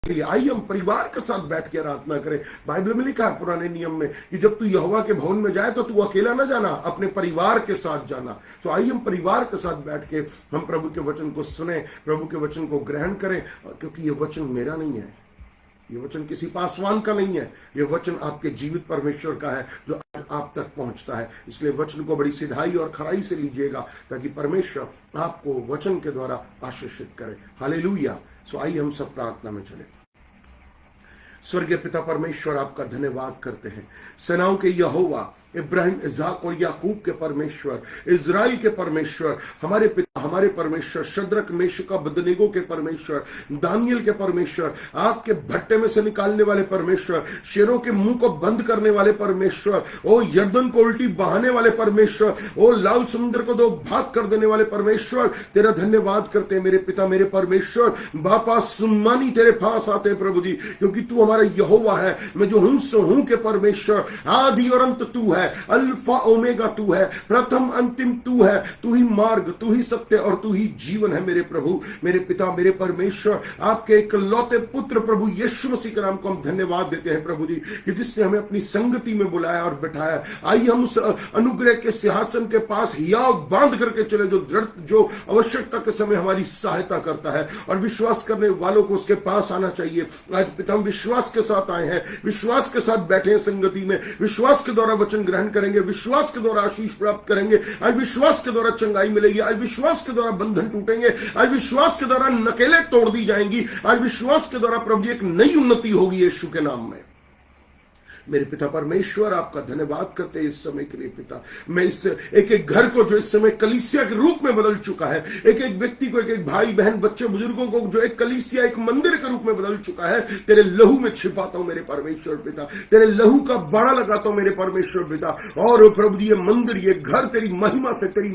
आइए हम परिवार के साथ बैठ के आराधना करें। बाइबल में लिखा है पुराने नियम में कि जब तू यहोवा के भवन में जाए तो तू अकेला ना जाना, अपने परिवार के साथ जाना। तो आइए हम परिवार के साथ बैठ के हम प्रभु के वचन को सुने, प्रभु के वचन को ग्रहण करें, क्योंकि ये वचन मेरा नहीं है, ये वचन किसी पासवान का नहीं है, ये वचन आपके जीवित परमेश्वर का है जो आज आप तक पहुंचता है। इसलिए वचन को बड़ी सिधाई और खराई से लीजिएगा ताकि परमेश्वर आपको वचन के द्वारा आशीषित करे। हालेलुया। सो आइए हम सब प्रार्थना में चले। स्वर्गीय पिता परमेश्वर, आपका धन्यवाद करते हैं। सेनाओं के यहोवा, इब्राहिम, इज़हाक और याकूब के परमेश्वर, इजराइल के परमेश्वर, हमारे पिता, हमारे परमेश्वर, शद्रक, मेशक, अबेदनेगो के परमेश्वर, दानियल के परमेश्वर, आग के भट्टे में से निकालने वाले परमेश्वर, शेरों के मुंह को बंद करने वाले परमेश्वर, ओ यर्दन को उल्टी बहाने वाले परमेश्वर, ओ लाल समुद्र को दो भाग कर देने वाले परमेश्वर, तेरा धन्यवाद करते हैं मेरे पिता, मेरे परमेश्वर। बापा सुम्मानी तेरे पास आते हैं प्रभु जी, क्योंकि तू हमारा यहोवा है। मैं जो हूं सो हूं के परमेश्वर, आदि और अंत तू है, अल्फा ओमेगा तू है, प्रथम अंतिम तू है, तू ही मार्ग, तू ही सत्य और तू ही जीवन है मेरे प्रभु, मेरे पिता, मेरे परमेश्वर। आपके इकलौते पुत्र प्रभु यीशु मसीह के नाम को हम धन्यवाद देते हैं प्रभु जी, कि जिसने हमें अपनी संगति में बुलाया और बैठाया। आइए हम उस अनुग्रह के सिंहासन के पास हियाव बांध करके चले, जो आवश्यकता के समय हमारी सहायता करता है, और विश्वास करने वालों को उसके पास आना चाहिए। आज पिता हम विश्वास के साथ आए हैं, विश्वास के साथ बैठे हैं संगति में, विश्वास के द्वारा वचन ग्रहण करेंगे, विश्वास के द्वारा आशीष प्राप्त करेंगे, आज विश्वास के द्वारा चंगाई मिलेगी, आज विश्वास के द्वारा बंधन टूटेंगे, आज विश्वास के द्वारा नकेलें तोड़ दी जाएंगी, आज विश्वास के द्वारा प्रभु जी एक नई उन्नति होगी यीशु के नाम में। मेरे पिता परमेश्वर, आपका धन्यवाद करते हैं इस समय के लिए पिता। मैं इस एक एक घर को जो इस समय कलीसिया के रूप में बदल चुका है, एक एक व्यक्ति को, एक एक भाई बहन बच्चे बुजुर्गों को जो एक कलीसिया, एक मंदिर के रूप में बदल चुका है, तेरे लहू में छिपाता हूं मेरे परमेश्वर पिता, तेरे लहू का बाड़ा लगाता हूं मेरे परमेश्वर पिता। और प्रभु जी ये मंदिर, ये घर तेरी महिमा से, तेरी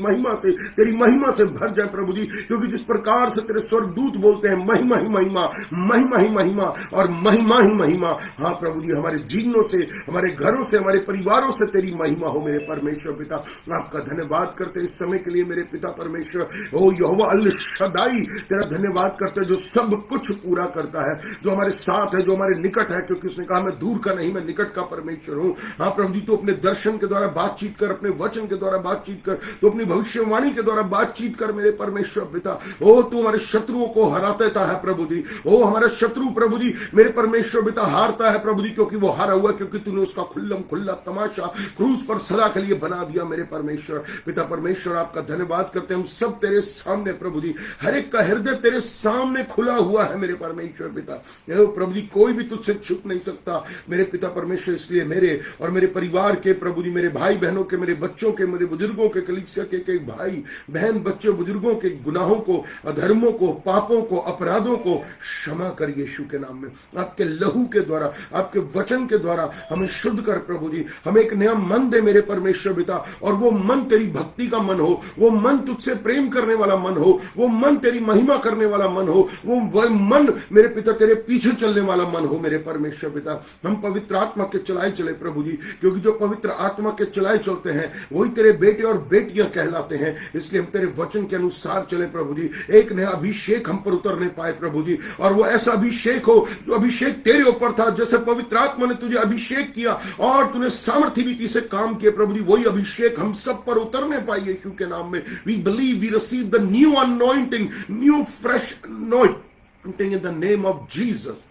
महिमा से भर जाए प्रभु जी, क्योंकि जिस प्रकार से तेरे स्वर्गदूत बोलते हैं महिमा ही महिमा, महिमा ही महिमा और महिमा ही महिमा। हाँ प्रभु जी, हमारे जीवनों से, हमारे घरों से, हमारे परिवारों से तेरी महिमा हो मेरे परमेश्वर पिता। आपका धन्यवाद करते इस समय के लिए मेरे पिता परमेश्वर। ओ यहोवा अल शदाई, तेरा धन्यवाद करते जो सब कुछ पूरा करता है, जो हमारे साथ है, जो हमारे निकट है, क्योंकि उसने कहा मैं दूर का नहीं, मैं निकट का परमेश्वर हूं। हाँ प्रभु जी, तो अपने दर्शन के द्वारा बातचीत कर, अपने वचन के द्वारा बातचीत कर, तो अपनी भविष्यवाणी के द्वारा बातचीत कर मेरे परमेश्वर पिता। ओ तू हमारे शत्रुओं को हरा देता है प्रभु जी। ओ हमारा शत्रु प्रभु जी मेरे परमेश्वर पिता हारता है प्रभु जी, क्योंकि वो हारा हुआ, क्योंकि तूने उसका खुल्लम खुल्ला तमाशा क्रूस पर सदा के लिए बना दिया मेरे परमेश्वर पिता परमेश्वर। आपका धन्यवाद करते हम सब तेरे सामने प्रभु जी, हर एक का हृदय तेरे सामने खुला हुआ है मेरे परमेश्वर पिता। प्रभु जी कोई भी तुझसे छुप नहीं सकता मेरे पिता परमेश्वर, इसलिए मेरे और मेरे परिवार के प्रभु जी, मेरे भाई बहनों के, मेरे बच्चों के, मेरे बुजुर्गों के, कलीसिया के कई भाई बहन बच्चों बुजुर्गों के गुनाहों को, अधर्मों को, पापों को, अपराधों को क्षमा कर यीशु के नाम में। आपके लहू के द्वारा, आपके वचन के द्वारा हमें शुद्ध कर प्रभु जी, हमें एक नया मन दे मेरे परमेश्वर पिता, और वो मन तेरी भक्ति का मन हो, वो मन तुझसे प्रेम करने वाला मन हो, वो मन तेरी महिमा करने वाला मन हो, वो मन मेरे पिता तेरे पीछे चलने वाला मन हो मेरे परमेश्वर पिता। हम पवित्र आत्मा के चलाए चले प्रभु जी, क्योंकि जो पवित्र आत्मा के चलाए चलते हैं वही तेरे बेटे और बेटियां कहलाते हैं। इसलिए हम तेरे वचन के अनुसार चले प्रभु जी, एक नया अभिषेक हम पर उतरने पाए प्रभु जी, और वो ऐसा अभिषेक हो जो अभिषेक तेरे ऊपर था, जैसे पवित्र आत्मा ने तुझे अभिषेक किया और तूने सामर्थ्य रीति से काम किया प्रभु जी, वही अभिषेक हम सब पर उतरने पाए यीशु के नाम में। We believe, we receive the new anointing, new fresh anointing in the name of Jesus.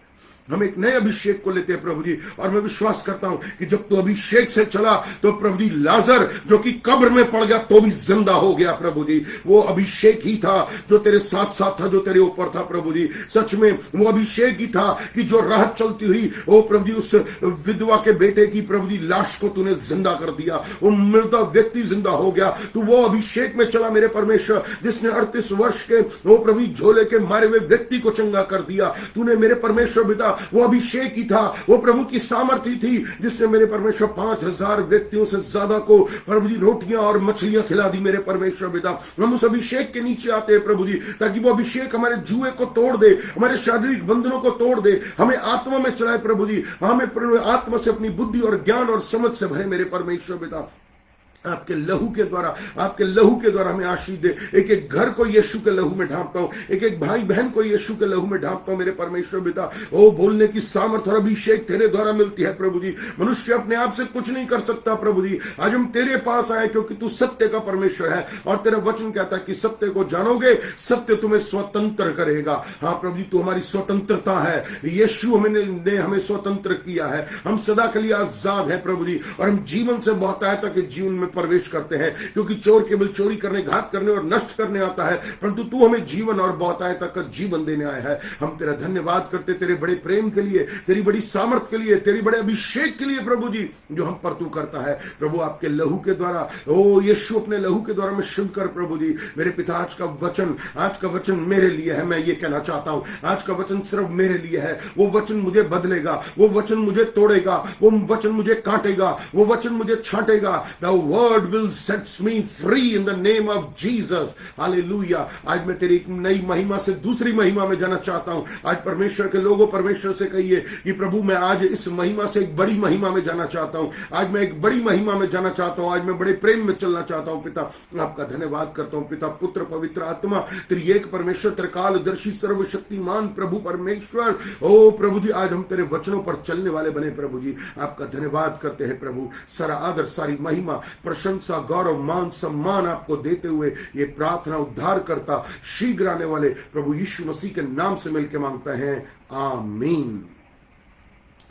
हम एक नए अभिषेक को लेते हैं प्रभु जी, और मैं विश्वास करता हूं कि जब तू अभिषेक से चला तो प्रभु जी लाजर जो कि कब्र में पड़ गया तो भी जिंदा हो गया प्रभु जी। वो अभिषेक ही था जो तेरे साथ साथ था, जो तेरे ऊपर था प्रभु जी। सच में वो अभिषेक ही था कि जो राह चलती हुई ओ प्रभु जी उस विधवा के बेटे की प्रभु जी लाश को तूने जिंदा कर दिया, वो मृदा व्यक्ति जिंदा हो गया। तू वो अभिषेक में चला मेरे परमेश्वर, जिसने 38 वर्ष के वो प्रभु झोले के मारे हुए व्यक्ति को चंगा कर दिया। तूने मेरे परमेश्वर पिता वो अभिषेक ही था, वो प्रभु की सामर्थ्य थी, जिसने मेरे परमेश्वर 5000 व्यक्तियों से ज्यादा को प्रभु जी रोटियां और मछलियां खिला दी मेरे परमेश्वर पिता। हम उस अभिषेक के नीचे आते हैं प्रभु जी, ताकि वो अभिषेक हमारे जुए को तोड़ दे, हमारे शारीरिक बंधनों को तोड़ दे, हमें आत्मा में चलाए प्रभु जी, हमें आत्मा से अपनी बुद्धि और ज्ञान और समझ से भरे मेरे परमेश्वर पिता। आपके लहू के द्वारा हमें आशीष दे। एक एक घर को यीशु के लहू में ढांपता हूं, एक एक भाई बहन को यीशु के लहू में ढांपता हूं मेरे परमेश्वर पिता। ओ बोलने की सामर्थ और अभिषेक तेरे द्वारा मिलती है प्रभु जी। मनुष्य अपने आप से कुछ नहीं कर सकता प्रभु जी। आज हम तेरे पास आए क्योंकि तू सत्य का परमेश्वर है और तेरा वचन कहता है कि सत्य को जानोगे, सत्य तुम्हें स्वतंत्र करेगा। हाँ प्रभु जी, तू हमारी स्वतंत्रता है। यीशु ने हमें स्वतंत्र किया है, हम सदा के लिए आजाद है प्रभु जी। और हम जीवन से बहुतायता के जीवन में प्रवेश करते हैं, क्योंकि चोर केवल चोरी करने, घात करने और नष्ट करने आता है, परंतु तू हमें जीवन और बहुतायता का जीवन देने आया है। हम तेरा धन्यवाद करते तेरे बड़े प्रेम के लिए, तेरी बड़ी सामर्थ के लिए, तेरी बड़े अभिषेक के लिए प्रभु जी, जो हम पर तू करता है प्रभु आपके लहू के द्वारा। ओ यीशु अपने लहू के द्वारा में शुद्ध कर प्रभु जी। मेरे पिता आज का वचन मेरे लिए है। मैं ये कहना चाहता हूं, आज का वचन सिर्फ मेरे लिए है। वो वचन मुझे बदलेगा, वो वचन मुझे तोड़ेगा, वो वचन मुझे काटेगा, वो वचन मुझे छांटेगा। The word will sets me free in the name of Jesus. Hallelujah. आज मैं तेरी एक नई महिमा से दूसरी महिमा में जाना चाहता हूं। आज परमेश्वर के लोगों, परमेश्वर से कहिए कि प्रभु मैं आज इस महिमा से एक बड़ी महिमा में जाना चाहता हूं। आज मैं एक बड़ी महिमा में जाना चाहता हूं। आज मैं बड़े प्रेम में चलना चाहता हूं। पिता आपका धन्यवाद करता हूं। पिता, पुत्र, पवित्र आत्मा, तेरी एक परमेश्वर, त्रिकालदर्शी, सर्वशक्तिमान प्रभु परमेश्वर। ओ प्रभु जी, आज हम तेरे वचनों पर चलने वाले बने प्रभु जी। आपका धन्यवाद करते हैं प्रभु। सारा आदर, सारी महिमा, प्रशंसा, गौरव, मान, सम्मान आपको देते हुए ये प्रार्थना उद्धार करता शीघ्र आने वाले प्रभु यीशु मसीह के नाम से मिलकर मांगते हैं। आमीन,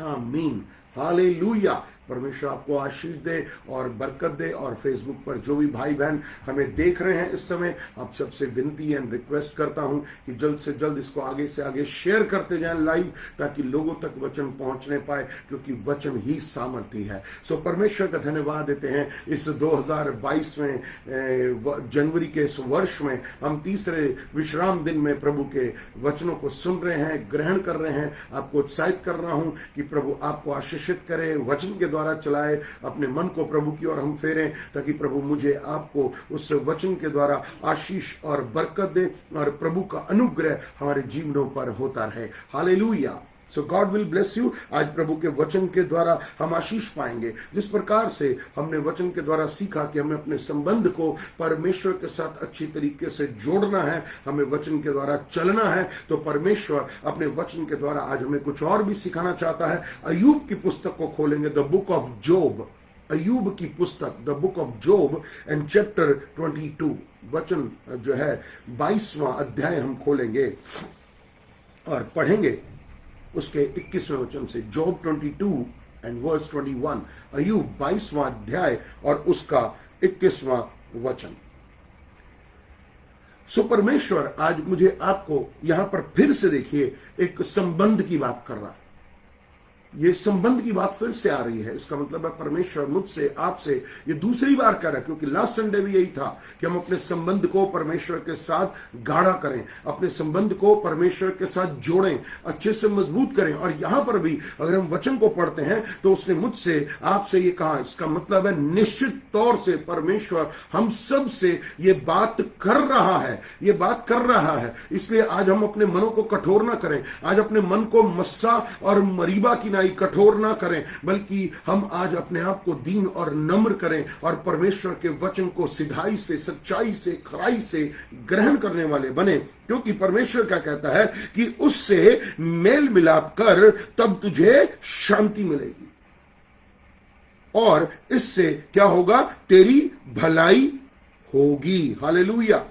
आमीन, हालेलुया। परमेश्वर आपको आशीष दे और बरकत दे। और फेसबुक पर जो भी भाई बहन हमें देख रहे हैं इस समय, आप सबसे विनती एंड रिक्वेस्ट करता हूं कि जल्द से जल्द इसको आगे से आगे शेयर करते जाएं लाइव, ताकि लोगों तक वचन पहुंचने पाए, क्योंकि वचन ही सामर्थ्य है। सो परमेश्वर का धन्यवाद देते हैं। इस 2022 में जनवरी के इस वर्ष में हम तीसरे विश्राम दिन में प्रभु के वचनों को सुन रहे हैं, ग्रहण कर रहे हैं। आपको उत्साहित कर रहा हूं कि प्रभु आपको आशीषित करे, वचन के द्वारा चलाए, अपने मन को प्रभु की ओर हम फेरें, ताकि प्रभु मुझे आपको उस वचन के द्वारा आशीष और बरकत दे और प्रभु का अनुग्रह हमारे जीवनों पर होता रहे। Hallelujah. So God will bless you. आज प्रभु के वचन के द्वारा हम आशीष पाएंगे। जिस प्रकार से हमने वचन के द्वारा सीखा कि हमें अपने संबंध को परमेश्वर के साथ अच्छी तरीके से जोड़ना है, हमें वचन के द्वारा चलना है, तो परमेश्वर अपने वचन के द्वारा आज हमें कुछ और भी सिखाना चाहता है। अय्यूब की पुस्तक को खोलेंगे, द बुक ऑफ जोब, अय्यूब की पुस्तक, the book of job and chapter 22, वचन जो है 22वां अध्याय हम खोलेंगे और पढ़ेंगे उसके 21वें वचन से। जॉब 22 एंड वर्स 21, अय्यूब 22वां अध्याय और उसका 21वां वचन। सो परमेश्वर आज मुझे आपको यहां पर फिर से देखिए एक संबंध की बात कर रहा है। ये संबंध की बात फिर से आ रही है। इसका मतलब है परमेश्वर मुझसे, आपसे ये दूसरी बार कर रहा है, क्योंकि लास्ट संडे भी यही था कि हम अपने संबंध को परमेश्वर के साथ गाढ़ा करें, अपने संबंध को परमेश्वर के साथ जोड़ें, अच्छे से मजबूत करें। और यहां पर भी अगर हम वचन को पढ़ते हैं तो उसने मुझसे, आपसे ये कहा। इसका मतलब है निश्चित तौर से परमेश्वर हम सब से ये बात कर रहा है, ये बात कर रहा है। इसलिए आज हम अपने मनों को कठोर ना करें। आज अपने मन को मस्सा और मरीबा की कठोर ना करें, बल्कि हम आज अपने आप को दीन और नम्र करें और परमेश्वर के वचन को सिधाई से, सच्चाई से, खराई से ग्रहण करने वाले बने। क्योंकि परमेश्वर क्या कहता है कि उससे मेल मिलाप कर, तब तुझे शांति मिलेगी और इससे क्या होगा, तेरी भलाई होगी। हालेलुया।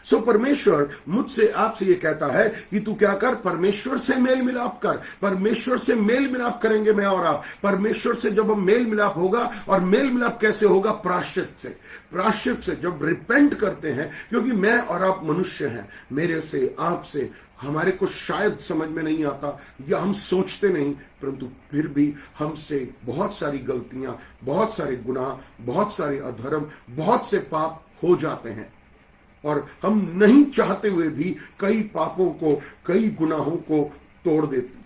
सो परमेश्वर मुझसे, आपसे ये कहता है कि तू क्या कर, परमेश्वर से मेल मिलाप कर। परमेश्वर से मेल मिलाप करेंगे मैं और आप। परमेश्वर से जब हम मेल मिलाप होगा, और मेल मिलाप कैसे होगा, प्रायश्चित से। प्रायश्चित से जब रिपेंट करते हैं, क्योंकि मैं और आप मनुष्य हैं, मेरे से, आपसे, हमारे को शायद समझ में नहीं आता या हम सोचते नहीं, परंतु फिर भी हमसे बहुत सारी गलतियां, बहुत सारे गुनाह, बहुत सारे अधर्म, बहुत से पाप हो जाते हैं। और हम नहीं चाहते हुए भी कई पापों को, कई गुनाहों को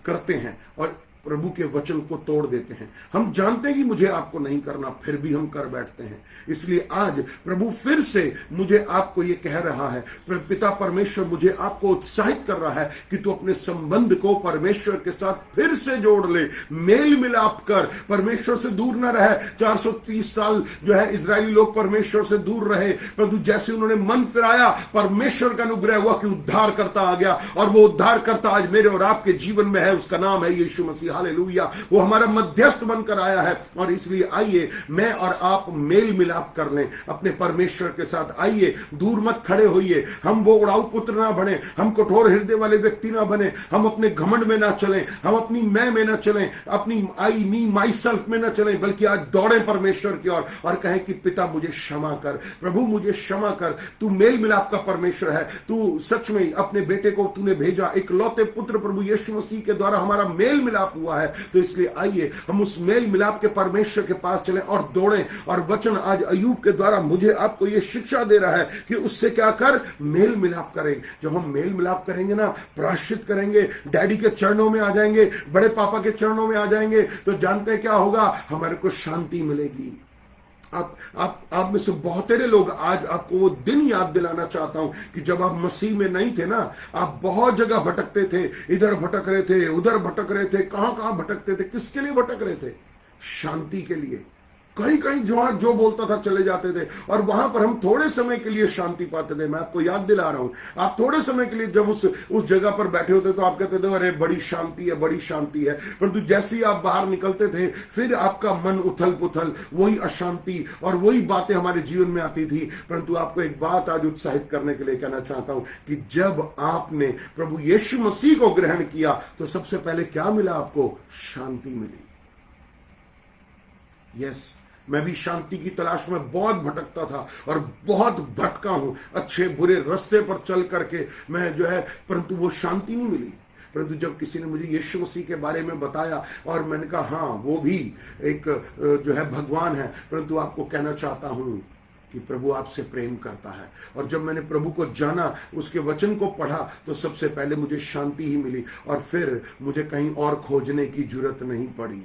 करते हैं। और प्रभु के वचन को तोड़ देते हैं। हम जानते हैं कि मुझे आपको नहीं करना, फिर भी हम कर बैठते हैं। इसलिए आज प्रभु फिर से मुझे आपको ये कह रहा है, पिता परमेश्वर मुझे आपको उत्साहित कर रहा है कि तू अपने संबंध को परमेश्वर के साथ फिर से जोड़ ले, मेल मिलाप कर, परमेश्वर से दूर न रहे। 430 साल जो है इजरायली लोग परमेश्वर से दूर रहे, परंतु जैसे उन्होंने मन फिराया, परमेश्वर का अनुग्रह हुआ कि उद्धार करता आ गया, और वो उद्धार करता आज मेरे और आपके जीवन में है। उसका नाम है यीशु मसीह। हालेलुया। वो हमारा मध्यस्थ बनकर आया है, और इसलिए आइए मैं और आप मेल मिलाप कर लें अपने परमेश्वर के साथ। आइए, दूर मत खड़े होइए। हम वो उड़ाऊ पुत्र ना बने, हम कठोर हृदय वाले व्यक्ति ना बने, हम अपने घमंड में ना चलें, हम अपनी मैं में ना चलें, अपनी आई मी माई सेल्फ में ना चलें, बल्कि आज दौड़े परमेश्वर की ओर और कहें कि पिता मुझे क्षमा कर, प्रभु मुझे क्षमा कर, तू मेल मिलाप का परमेश्वर है, तू सच में अपने बेटे को तूने भेजा, इकलौते पुत्र प्रभु यीशु मसीह के द्वारा हमारा मेल मिलाप हुआ है। तो इसलिए आइए हम उस मेल मिलाप के परमेश्वर के पास चलें और दौड़ें। और वचन आज अय्यूब के द्वारा मुझे आपको यह शिक्षा दे रहा है कि उससे क्या कर, मेल मिलाप करें। जब हम मेल मिलाप करेंगे ना, प्रायश्चित करेंगे, डैडी के चरणों में आ जाएंगे, बड़े पापा के चरणों में आ जाएंगे, तो जानते हैं क्या होगा, हमारे को शांति मिलेगी। आप में से बहुत सारे लोग, आज आपको वो दिन याद दिलाना चाहता हूं कि जब आप मसीह में नहीं थे ना, आप बहुत जगह भटकते थे, इधर भटक रहे थे, उधर भटक रहे थे, कहां भटकते थे, किसके लिए भटक रहे थे? शांति के लिए। कहीं कहीं जो बोलता था चले जाते थे, और वहां पर हम थोड़े समय के लिए शांति पाते थे। मैं आपको याद दिला रहा हूं, आप थोड़े समय के लिए जब उस जगह पर बैठे होते तो आप कहते थे अरे बड़ी शांति है, बड़ी शांति है, परंतु जैसे ही आप बाहर निकलते थे फिर आपका मन उथल पुथल, वही अशांति और वही बातें हमारे जीवन में आती थी। परंतु आपको एक बात आज उत्साहित करने के लिए कहना चाहता हूं कि जब आपने प्रभु यीशु मसीह को ग्रहण किया तो सबसे पहले क्या मिला? आपको शांति मिली। यस, मैं भी शांति की तलाश में बहुत भटकता था और बहुत भटका हूं, अच्छे बुरे रास्ते पर चल करके मैं जो है, परंतु वो शांति नहीं मिली। परंतु जब किसी ने मुझे यीशु मसीह के बारे में बताया और मैंने कहा हाँ वो भी एक जो है भगवान है, परंतु आपको कहना चाहता हूं कि प्रभु आपसे प्रेम करता है। और जब मैंने प्रभु को जाना, उसके वचन को पढ़ा, तो सबसे पहले मुझे शांति ही मिली, और फिर मुझे कहीं और खोजने की जरूरत नहीं पड़ी,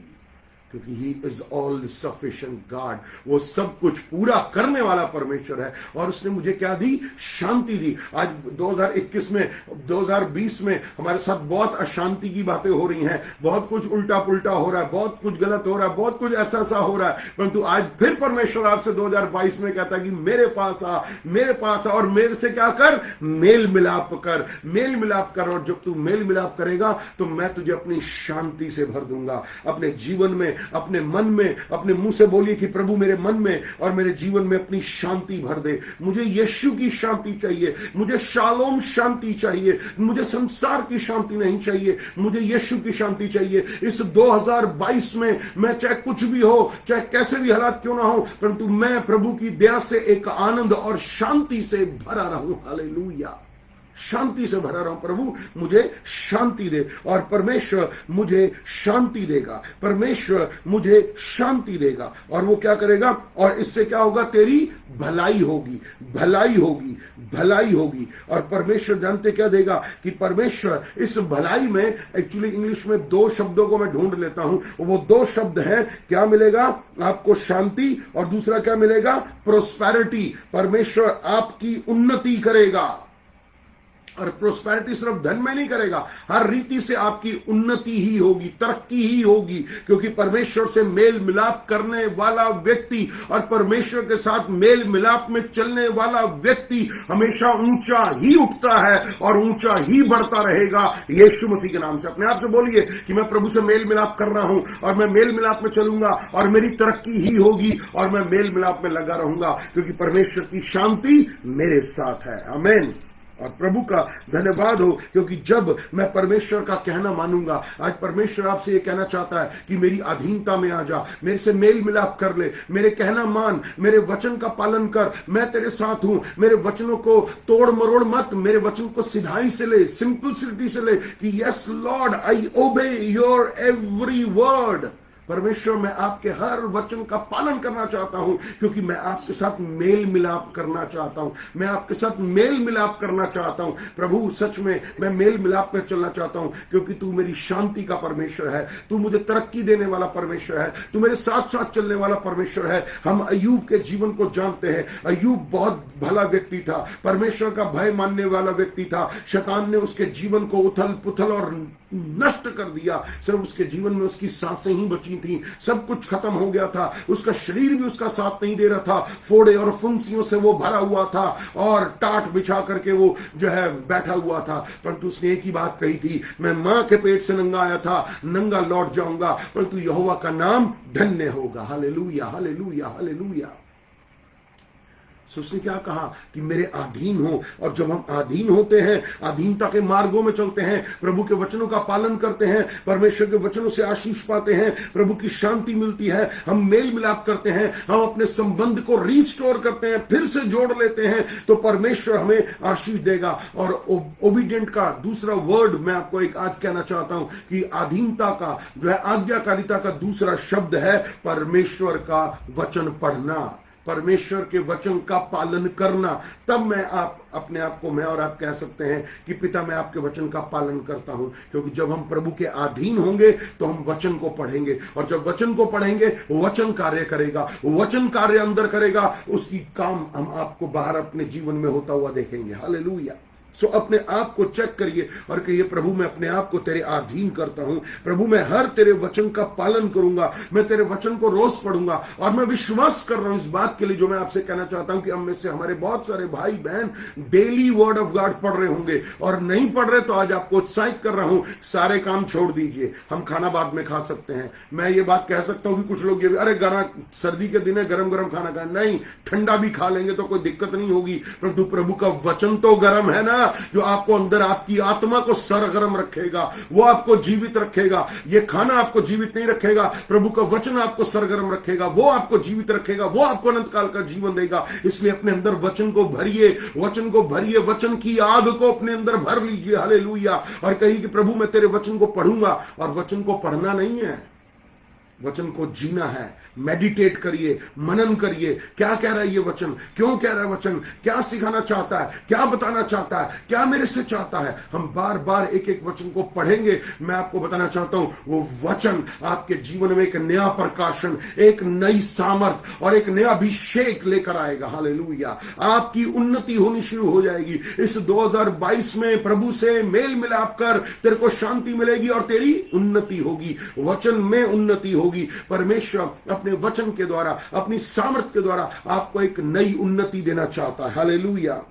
क्योंकि he is all sufficient God. वो सब कुछ पूरा करने वाला परमेश्वर है, और उसने मुझे क्या दी? शांति दी। आज 2021 में, 2020 में हमारे साथ बहुत अशांति की बातें हो रही हैं, बहुत कुछ उल्टा पुल्टा हो रहा है, बहुत कुछ गलत हो रहा है, बहुत कुछ ऐसा ऐसा हो रहा है, परंतु आज फिर परमेश्वर आपसे 2022 में कहता है कि मेरे पास आ, मेरे पास आ, और मेरे से क्या कर? मेल मिलाप कर, मेल मिलाप कर। और जब तू मेल मिलाप करेगा तो मैं तुझे अपनी शांति से भर दूंगा, अपने जीवन में, अपने मन में। अपने मुंह से बोलिए कि प्रभु मेरे मन में और मेरे जीवन में अपनी शांति भर दे। मुझे यीशु की शांति चाहिए, मुझे शालोम शांति चाहिए, मुझे संसार की शांति नहीं चाहिए, मुझे यीशु की शांति चाहिए। इस 2022 में मैं चाहे कुछ भी हो, चाहे कैसे भी हालात क्यों ना हो, परंतु मैं प्रभु की दया से एक आनंद और शांति से भरा रहूं। हालेलुया, शांति से भरा रहा हूं। प्रभु मुझे शांति दे, और परमेश्वर मुझे शांति देगा, परमेश्वर मुझे शांति देगा। और वो क्या करेगा? और इससे क्या होगा? तेरी भलाई होगी, भलाई होगी, भलाई होगी। और परमेश्वर जानते क्या देगा? कि परमेश्वर इस भलाई में, एक्चुअली इंग्लिश में दो शब्दों को मैं ढूंढ लेता हूं, वो दो शब्द हैं। क्या मिलेगा आपको? शांति, और दूसरा क्या मिलेगा? प्रोस्पेरिटी। परमेश्वर आपकी उन्नति करेगा, और प्रोस्पेरिटी सिर्फ धन में नहीं करेगा, हर रीति से आपकी उन्नति ही होगी, तरक्की ही होगी, क्योंकि परमेश्वर से मेल मिलाप करने वाला व्यक्ति और परमेश्वर के साथ मेल मिलाप में चलने वाला व्यक्ति हमेशा ऊंचा ही उठता है और ऊंचा ही बढ़ता रहेगा, यीशु मसीह के नाम से। अपने आप से बोलिए कि मैं प्रभु से मेल मिलाप कर रहा हूं, और मैं मेल मिलाप में चलूंगा, और मेरी तरक्की ही होगी, और मैं मेल मिलाप में लगा रहूंगा, क्योंकि परमेश्वर की शांति मेरे साथ है। आमीन। और प्रभु का धन्यवाद हो, क्योंकि जब मैं परमेश्वर का कहना मानूंगा, आज परमेश्वर आपसे ये कहना चाहता है कि मेरी अधीनता में आ जा, मेरे से मेल मिलाप कर ले, मेरे कहना मान, मेरे वचन का पालन कर, मैं तेरे साथ हूं। मेरे वचनों को तोड़ मरोड़ मत, मेरे वचन को सिधाई से ले, सिंपलिसिटी से ले कि यस लॉर्ड आई ओबे योर एवरी वर्ड। परमेश्वर मैं आपके हर वचन का पालन करना चाहता हूं, क्योंकि मैं आपके साथ मेल मिलाप करना चाहता हूं, मैं आपके साथ मेल मिलाप करना चाहता हूं। प्रभु सच में मैं मेल मिलाप में चलना चाहता हूं, क्योंकि तू मेरी शांति का परमेश्वर है, तू मुझे तरक्की देने वाला परमेश्वर है, तू मेरे साथ साथ चलने वाला परमेश्वर है। हम अय्यूब के जीवन को जानते हैं। अय्यूब बहुत भला व्यक्ति था, परमेश्वर का भय मानने वाला व्यक्ति था। शैतान ने उसके जीवन को उथल पुथल और नष्ट कर दिया। सिर्फ उसके जीवन में उसकी सांसें ही बची थी, सब कुछ खत्म हो गया था। उसका शरीर भी उसका साथ नहीं दे रहा था, फोड़े और फुंसियों से वो भरा हुआ था और टाट बिछा करके वो जो है बैठा हुआ था। परंतु उसने एक ही बात कही थी, मैं मां के पेट से नंगा आया था, नंगा लौट जाऊंगा, परंतु यहोवा का नाम धन्य होगा। Hallelujah, hallelujah, hallelujah. सो उसने क्या कहा कि मेरे अधीन हो। और जब हम अधीन होते हैं, अधीनता के मार्गों में चलते हैं, प्रभु के वचनों का पालन करते हैं, परमेश्वर के वचनों से आशीष पाते हैं, प्रभु की शांति मिलती है, हम मेल मिलाप करते हैं, हम अपने संबंध को रिस्टोर करते हैं, फिर से जोड़ लेते हैं, तो परमेश्वर हमें आशीष देगा। और ओबीडिएंट का दूसरा वर्ड मैं आपको एक आज कहना चाहता हूं कि अधीनता का जो है, आज्ञाकारिता का दूसरा शब्द है परमेश्वर का वचन पढ़ना, परमेश्वर के वचन का पालन करना। तब मैं अपने आप को मैं और आप कह सकते हैं कि पिता मैं आपके वचन का पालन करता हूं, क्योंकि जब हम प्रभु के अधीन होंगे तो हम वचन को पढ़ेंगे, और जब वचन को पढ़ेंगे वचन कार्य करेगा, वचन कार्य अंदर करेगा, उसकी काम हम आपको बाहर अपने जीवन में होता हुआ देखेंगे। हालेलुया। सो अपने आप को चेक करिए और कहिए, प्रभु मैं अपने आप को तेरे अधीन करता हूं, प्रभु मैं हर तेरे वचन का पालन करूंगा, मैं तेरे वचन को रोज पढ़ूंगा। और मैं विश्वास कर रहा हूं इस बात के लिए जो मैं आपसे कहना चाहता हूं कि हम में से हमारे बहुत सारे भाई बहन डेली वर्ड ऑफ गॉड पढ़ रहे होंगे, और नहीं पढ़ रहे तो आज आपको उत्साहित कर रहा हूं, सारे काम छोड़ दीजिए, हम खाना बाद में खा सकते हैं। मैं ये बात कह सकता हूं कि कुछ लोग ये अरे सर्दी के दिन है गरम गरम खाना खाए, नहीं, ठंडा भी खा लेंगे तो कोई दिक्कत नहीं होगी, परंतु प्रभु का वचन तो गर्म है ना, जो आपको अंदर आपकी आत्मा को सरगर्म रखेगा, वो आपको जीवित रखेगा। ये खाना आपको जीवित नहीं रखेगा, प्रभु का वचन आपको सरगर्म रखेगा, वो आपको जीवित रखेगा, वो आपको अनंत काल का जीवन देगा। इसलिए अपने अंदर वचन को भरिए, वचन को भरिए, वचन की आग को अपने अंदर भर लीजिए। हालेलुया। और कहिए कि प्रभु मैं तेरे वचन को पढ़ूंगा। और वचन को पढ़ना नहीं है, वचन को जीना है। मेडिटेट करिए, मनन करिए, क्या कह रहा है ये वचन, क्यों कह रहा है वचन, क्या सिखाना चाहता है, क्या बताना चाहता है, क्या मेरे से चाहता है। हम बार बार एक एक वचन को पढ़ेंगे। मैं आपको बताना चाहता हूं वो वचन आपके जीवन में एक नया प्रकाशन, एक नई सामर्थ और एक नया अभिषेक लेकर आएगा। हालेलुया। आपकी उन्नति होनी शुरू हो जाएगी। इस 2022 में प्रभु से मेल मिलाप कर तेरे को शांति मिलेगी और तेरी उन्नति होगी, वचन में उन्नति होगी। परमेश्वर अपने वचन के द्वारा, अपनी सामर्थ के द्वारा आपको एक नई उन्नति देना चाहता है। Hallelujah,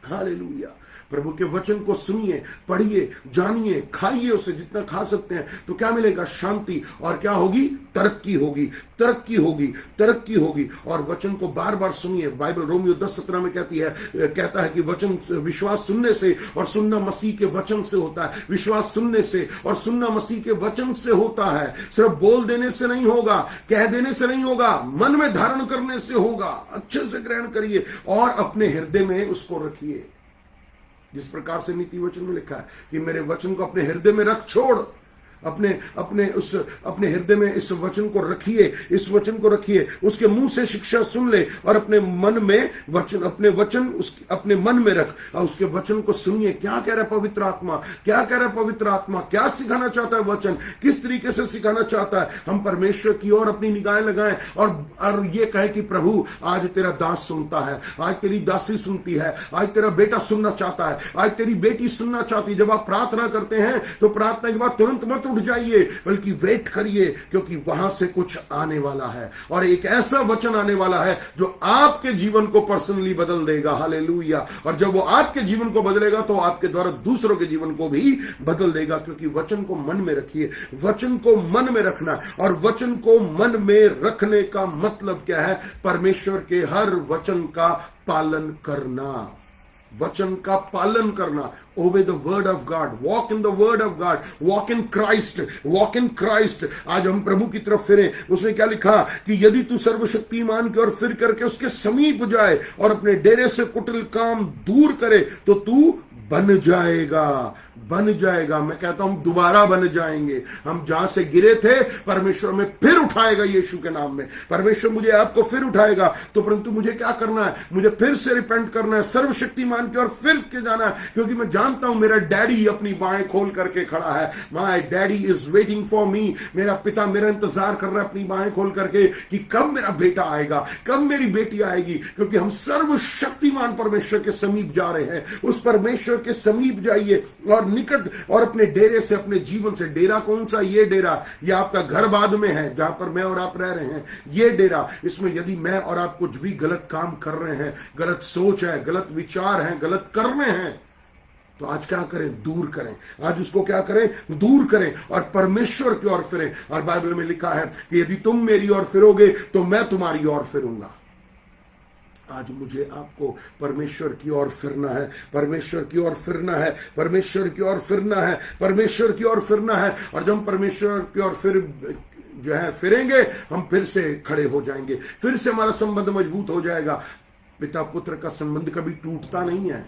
hallelujah. प्रभु के वचन को सुनिए, पढ़िए, जानिए, खाइए उसे जितना खा सकते हैं, तो क्या मिलेगा, शांति। और क्या होगी, तरक्की होगी, तरक्की होगी, तरक्की होगी। और वचन को बार बार सुनिए। बाइबल रोमियो 10:17 में कहता है कि वचन, विश्वास सुनने से और सुनना मसीह के वचन से होता है। विश्वास सुनने से और सुनना मसीह के वचन से होता है। सिर्फ बोल देने से नहीं होगा, कह देने से नहीं होगा, मन में धारण करने से होगा। अच्छे से ग्रहण करिए और अपने हृदय में उसको रखिए, जिस प्रकार से नीति वचन में लिखा है कि मेरे वचन को अपने हृदय में रख छोड़। अपने हृदय में इस वचन को रखिए, इस वचन को रखिए। उसके मुंह से शिक्षा सुन ले और अपने मन में वचन, अपने मन में रख और उसके वचन को सुनिए। क्या कह रहा है पवित्र आत्मा, क्या कह रहा है पवित्र आत्मा, क्या सिखाना चाहता है वचन, किस तरीके से सिखाना चाहता है। हम परमेश्वर की ओर अपनी निगाहें लगाएं और ये कहे कि प्रभु आज तेरा दास सुनता है, आज तेरी दासी सुनती है, आज तेरा बेटा सुनना चाहता है, आज तेरी बेटी सुनना चाहती है। जब आप प्रार्थना करते हैं तो प्रार्थना के बाद तुरंत मत उठ जाइए, बल्कि वेट करिए, क्योंकि वहां से कुछ आने वाला है और एक ऐसा वचन आने वाला है जो आपके जीवन को पर्सनली बदल देगा। हालेलुया। और जब वो आपके जीवन को बदलेगा तो आपके द्वारा दूसरों के जीवन को भी बदल देगा, क्योंकि वचन को मन में रखिए। वचन को मन में रखना, और वचन को मन में रखने का मतलब क्या है, परमेश्वर के हर वचन का पालन करना, वचन का पालन करना। Obey the word of God. Walk in the word of God. Walk in Christ. Walk in Christ. आज हम प्रभु की तरफ फिरें. उसने क्या लिखा कि यदि तू सर्वशक्तिमान की ओर फिर करके उसके समीप जाए और अपने डेरे से कुटिल काम दूर करे तो तू बन जाएगा. बन जाएगा. मैं कहता हूं दोबारा बन जाएंगे. हम जहां से गिरे थे परमेश्वर में फिर उठाएगा यीशु के नाम में. परमेश्वर मुझे आपको फिर उठाएगा. तो परंतु मुझे क्या करना है? मुझे फिर से रिपेंट करना है, सर्वशक्तिमान की ओर फिर के जाना है, क्योंकि मैं जानता हूं मेरा डैडी अपनी बाहें खोल करके खड़ा है. My daddy is waiting for me. मेरा पिता मेरा इंतजार कर रहा है अपनी बाहें खोल करके कि कब मेरा बेटा आएगा, कब मेरी बेटी आएगी. क्योंकि हम सर्वशक्तिमान परमेश्वर के समीप जा रहे हैं. उस परमेश्वर के समीप जाइए और निकट और अपने डेरे से, अपने जीवन से. डेरा कौन सा? ये डेरा, ये आपका घर बाद में है जहां पर मैं और आप रह रहे हैं. ये डेरा, इसमें यदि मैं और आप कुछ भी गलत काम कर रहे हैं, गलत सोच है, गलत विचार है, गलत कर्म हैं, तो आज क्या करें? दूर करें. आज उसको क्या करें? दूर करें और परमेश्वर की ओर फिरें. और बाइबल में लिखा है कि यदि तुम मेरी ओर फिरोगे तो मैं तुम्हारी ओर फिरूंगा. आज मुझे आपको परमेश्वर की ओर फिरना है. परमेश्वर की ओर फिरना है. परमेश्वर की ओर फिरना है. परमेश्वर की ओर फिरना है. और जब हम परमेश्वर की ओर फिर जो है फिरेंगे, हम फिर से खड़े हो जाएंगे. फिर से हमारा संबंध मजबूत हो जाएगा. पिता पुत्र का संबंध कभी टूटता नहीं है.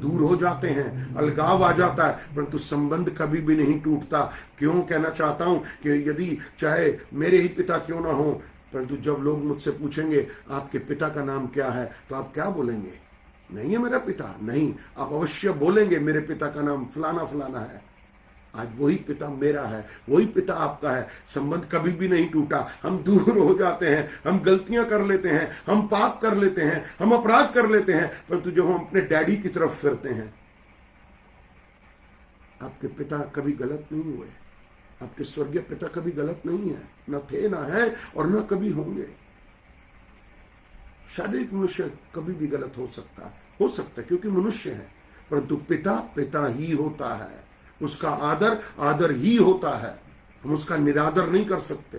दूर हो जाते हैं, अलगाव आ जाता है, परंतु संबंध कभी भी नहीं टूटता. क्यों कहना चाहता हूं कि यदि चाहे मेरे ही पिता क्यों ना हो, परंतु जब लोग मुझसे पूछेंगे आपके पिता का नाम क्या है, तो आप क्या बोलेंगे? नहीं है मेरा पिता? नहीं, आप अवश्य बोलेंगे मेरे पिता का नाम फलाना फलाना है. आज वही पिता मेरा है, वही पिता आपका है. संबंध कभी भी नहीं टूटा. हम दूर हो जाते हैं, हम गलतियां कर लेते हैं, हम पाप कर लेते हैं, हम अपराध कर लेते हैं, परंतु जब हम अपने डैडी की तरफ फिरते हैं, आपके पिता कभी गलत नहीं हुए. आपके स्वर्गीय पिता कभी गलत नहीं है, न थे, न है और न कभी होंगे. शारीरिक मनुष्य कभी भी गलत हो सकता है क्योंकि मनुष्य है, परंतु पिता पिता ही होता है. उसका आदर आदर ही होता है. हम उसका निरादर नहीं कर सकते,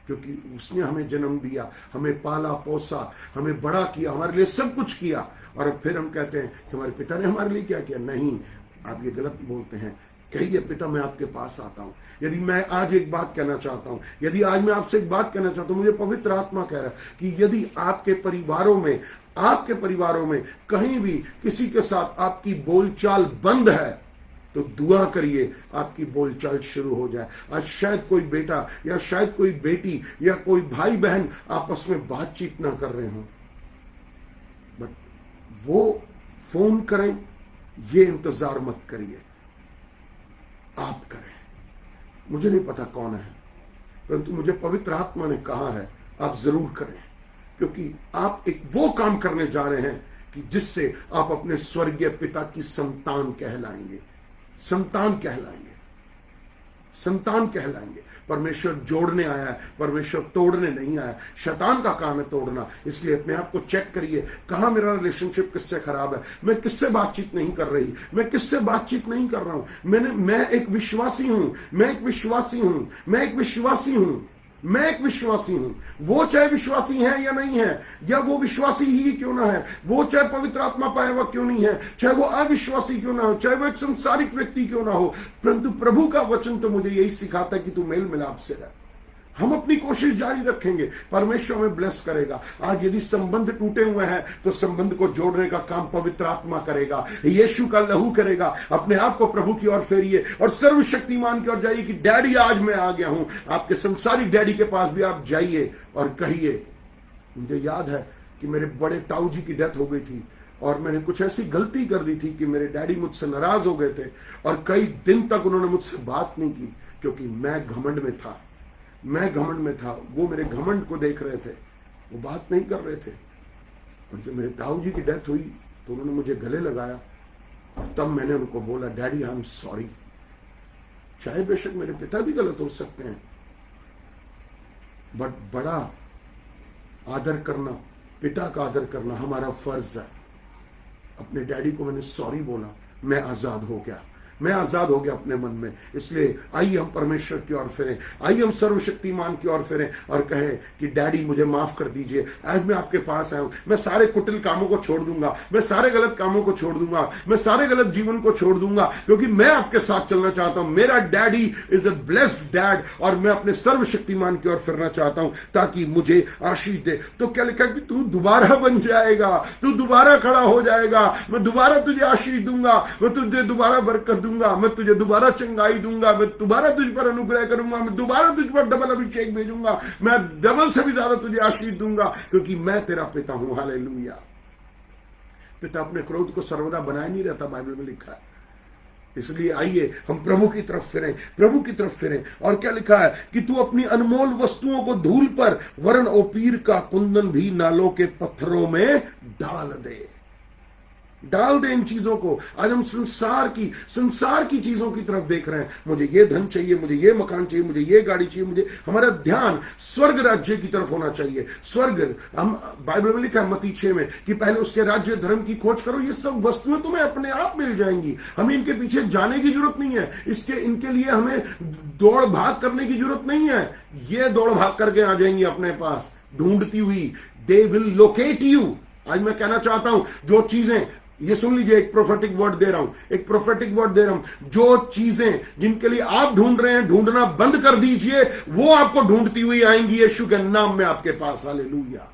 क्योंकि उसने हमें जन्म दिया, हमें पाला पोसा, हमें बड़ा किया, हमारे लिए सब कुछ किया. और फिर हम कहते हैं कि हमारे पिता ने हमारे लिए क्या किया? नहीं, आप ये गलत बोलते हैं. कहिए पिता मैं आपके पास आता हूं. यदि मैं आज एक बात कहना चाहता हूं, यदि आज मैं आपसे एक बात कहना चाहता हूं, मुझे पवित्र आत्मा कह रहा है कि यदि आपके परिवारों में कहीं भी किसी के साथ आपकी बोलचाल बंद है, तो दुआ करिए आपकी बोलचाल शुरू हो जाए. आज शायद कोई बेटा या शायद कोई बेटी या कोई भाई बहन आपस में बातचीत ना कर रहे हो, बट वो फोन करें, ये इंतजार मत करिए, आप करें. मुझे नहीं पता कौन है, परंतु मुझे पवित्र आत्मा ने कहा है आप जरूर करें, क्योंकि आप एक वो काम करने जा रहे हैं कि जिससे आप अपने स्वर्गीय पिता की संतान कहलाएंगे. संतान कहलाएंगे. संतान कहलाएंगे. परमेश्वर जोड़ने आया है, परमेश्वर तोड़ने नहीं आया. शैतान का काम है तोड़ना. इसलिए अपने आप को चेक करिए, कहां मेरा रिलेशनशिप किससे खराब है, मैं किससे बातचीत नहीं कर रही, मैं किससे बातचीत नहीं कर रहा हूं. मैं एक विश्वासी हूं, मैं एक विश्वासी हूं, मैं एक विश्वासी हूं, मैं एक विश्वासी हूं. वो चाहे विश्वासी है या नहीं है, या वो विश्वासी ही क्यों ना है, वो चाहे पवित्र आत्मा पाया हुआ क्यों नहीं है, चाहे वो अविश्वासी क्यों ना हो, चाहे वो एक संसारिक व्यक्ति क्यों ना हो, परंतु प्रभु का वचन तो मुझे यही सिखाता है कि तू मेल मिलाप से रह. हम अपनी कोशिश जारी रखेंगे, परमेश्वर हमें ब्लेस करेगा. आज यदि संबंध टूटे हुए हैं तो संबंध को जोड़ने का काम पवित्र आत्मा करेगा, यीशु का लहू करेगा. अपने आप को प्रभु की ओर फेरिए और सर्वशक्तिमान की ओर जाइए कि डैडी आज मैं आ गया हूं. आपके संसारिक डैडी के पास भी आप जाइए और कहिए, मुझे याद है कि मेरे बड़े ताऊ जी की डेथ हो गई थी और मैंने कुछ ऐसी गलती कर दी थी कि मेरे डैडी मुझसे नाराज हो गए थे और कई दिन तक उन्होंने मुझसे बात नहीं की, क्योंकि मैं घमंड में था. वो मेरे घमंड को देख रहे थे, वो बात नहीं कर रहे थे. और जब मेरे ताऊ जी की डेथ हुई तो उन्होंने मुझे गले लगाया और तब मैंने उनको बोला, डैडी आई एम सॉरी. चाहे बेशक मेरे पिता भी गलत हो सकते हैं, बट बड़ा आदर करना, पिता का आदर करना हमारा फर्ज है. अपने डैडी को मैंने सॉरी बोला, मैं आजाद हो गया. मैं आजाद हो गया अपने मन में। इसलिए आइए हम परमेश्वर की ओर फिरें, आइए हम सर्वशक्तिमान की ओर फिरें और कहें कि डैडी मुझे माफ कर दीजिए, आज मैं आपके पास आया हूं, मैं सारे कुटिल कामों को छोड़ दूंगा, मैं सारे गलत कामों को छोड़ दूंगा, मैं सारे गलत जीवन को छोड़ दूंगा, क्योंकि मैं आपके साथ चलना चाहता हूं। मेरा daddy is a blessed dad और मैं अपने सर्वशक्तिमान की ओर फिरना चाहता हूं ताकि मुझे आशीष दे। तो क्या लिखा कि तू दोबारा बन जाएगा, तू दोबारा खड़ा हो जाएगा, मैं दोबारा तुझे आशीष दूंगा, मैं तुझे दोबारा बरकत दूंगा, मैं तुझे दोबारा चंगाई दूंगा, मैं दोबारा तुझ पर अनुग्रह करूंगा, मैं दोबारा तुझ पर डबल अभिषेक भेजूंगा, मैं डबल से भी ज्यादा तुझे आशीष दूंगा, क्योंकि मैं तेरा पिता हूं। हालेलुया। पिता अपने क्रोध को सर्वदा बनाए नहीं रहता, बाइबल में लिखा है। इसलिए आइए हम प्रभु की तरफ फिरें, प्रभु की तरफ फिरें। और क्या लिखा है कि तू अपनी अनमोल वस्तुओं को धूल पर वरन ओपीर का कुंदन भी नालों के पत्थरों में डाल दे, डाल दे इन चीजों को। आज हम संसार की चीजों की तरफ देख रहे हैं। मुझे ये धन चाहिए, मुझे ये मकान चाहिए, मुझे ये गाड़ी चाहिए, मुझे हमारा ध्यान स्वर्ग राज्य की तरफ होना चाहिए। स्वर्ग, हम बाइबल में लिखा है मत्ती 6 में कि पहले उसके राज्य धर्म की खोज करो, ये सब वस्तुएं तुम्हें अपने आप मिल जाएंगी। हमें इनके पीछे जाने की जरूरत नहीं है, इनके लिए हमें दौड़ भाग करने की जरूरत नहीं है। ये दौड़ भाग करके आ जाएंगी अपने पास ढूंढती हुई। They will locate you. आज मैं कहना चाहता हूं, जो चीजें, ये सुन लीजिए, एक प्रोफेटिक वर्ड दे रहा हूं, एक प्रोफेटिक वर्ड दे रहा हूं। जो चीजें जिनके लिए आप ढूंढ रहे हैं, ढूंढना बंद कर दीजिए, वो आपको ढूंढती हुई आएंगी यीशु के नाम में आपके पास। Hallelujah.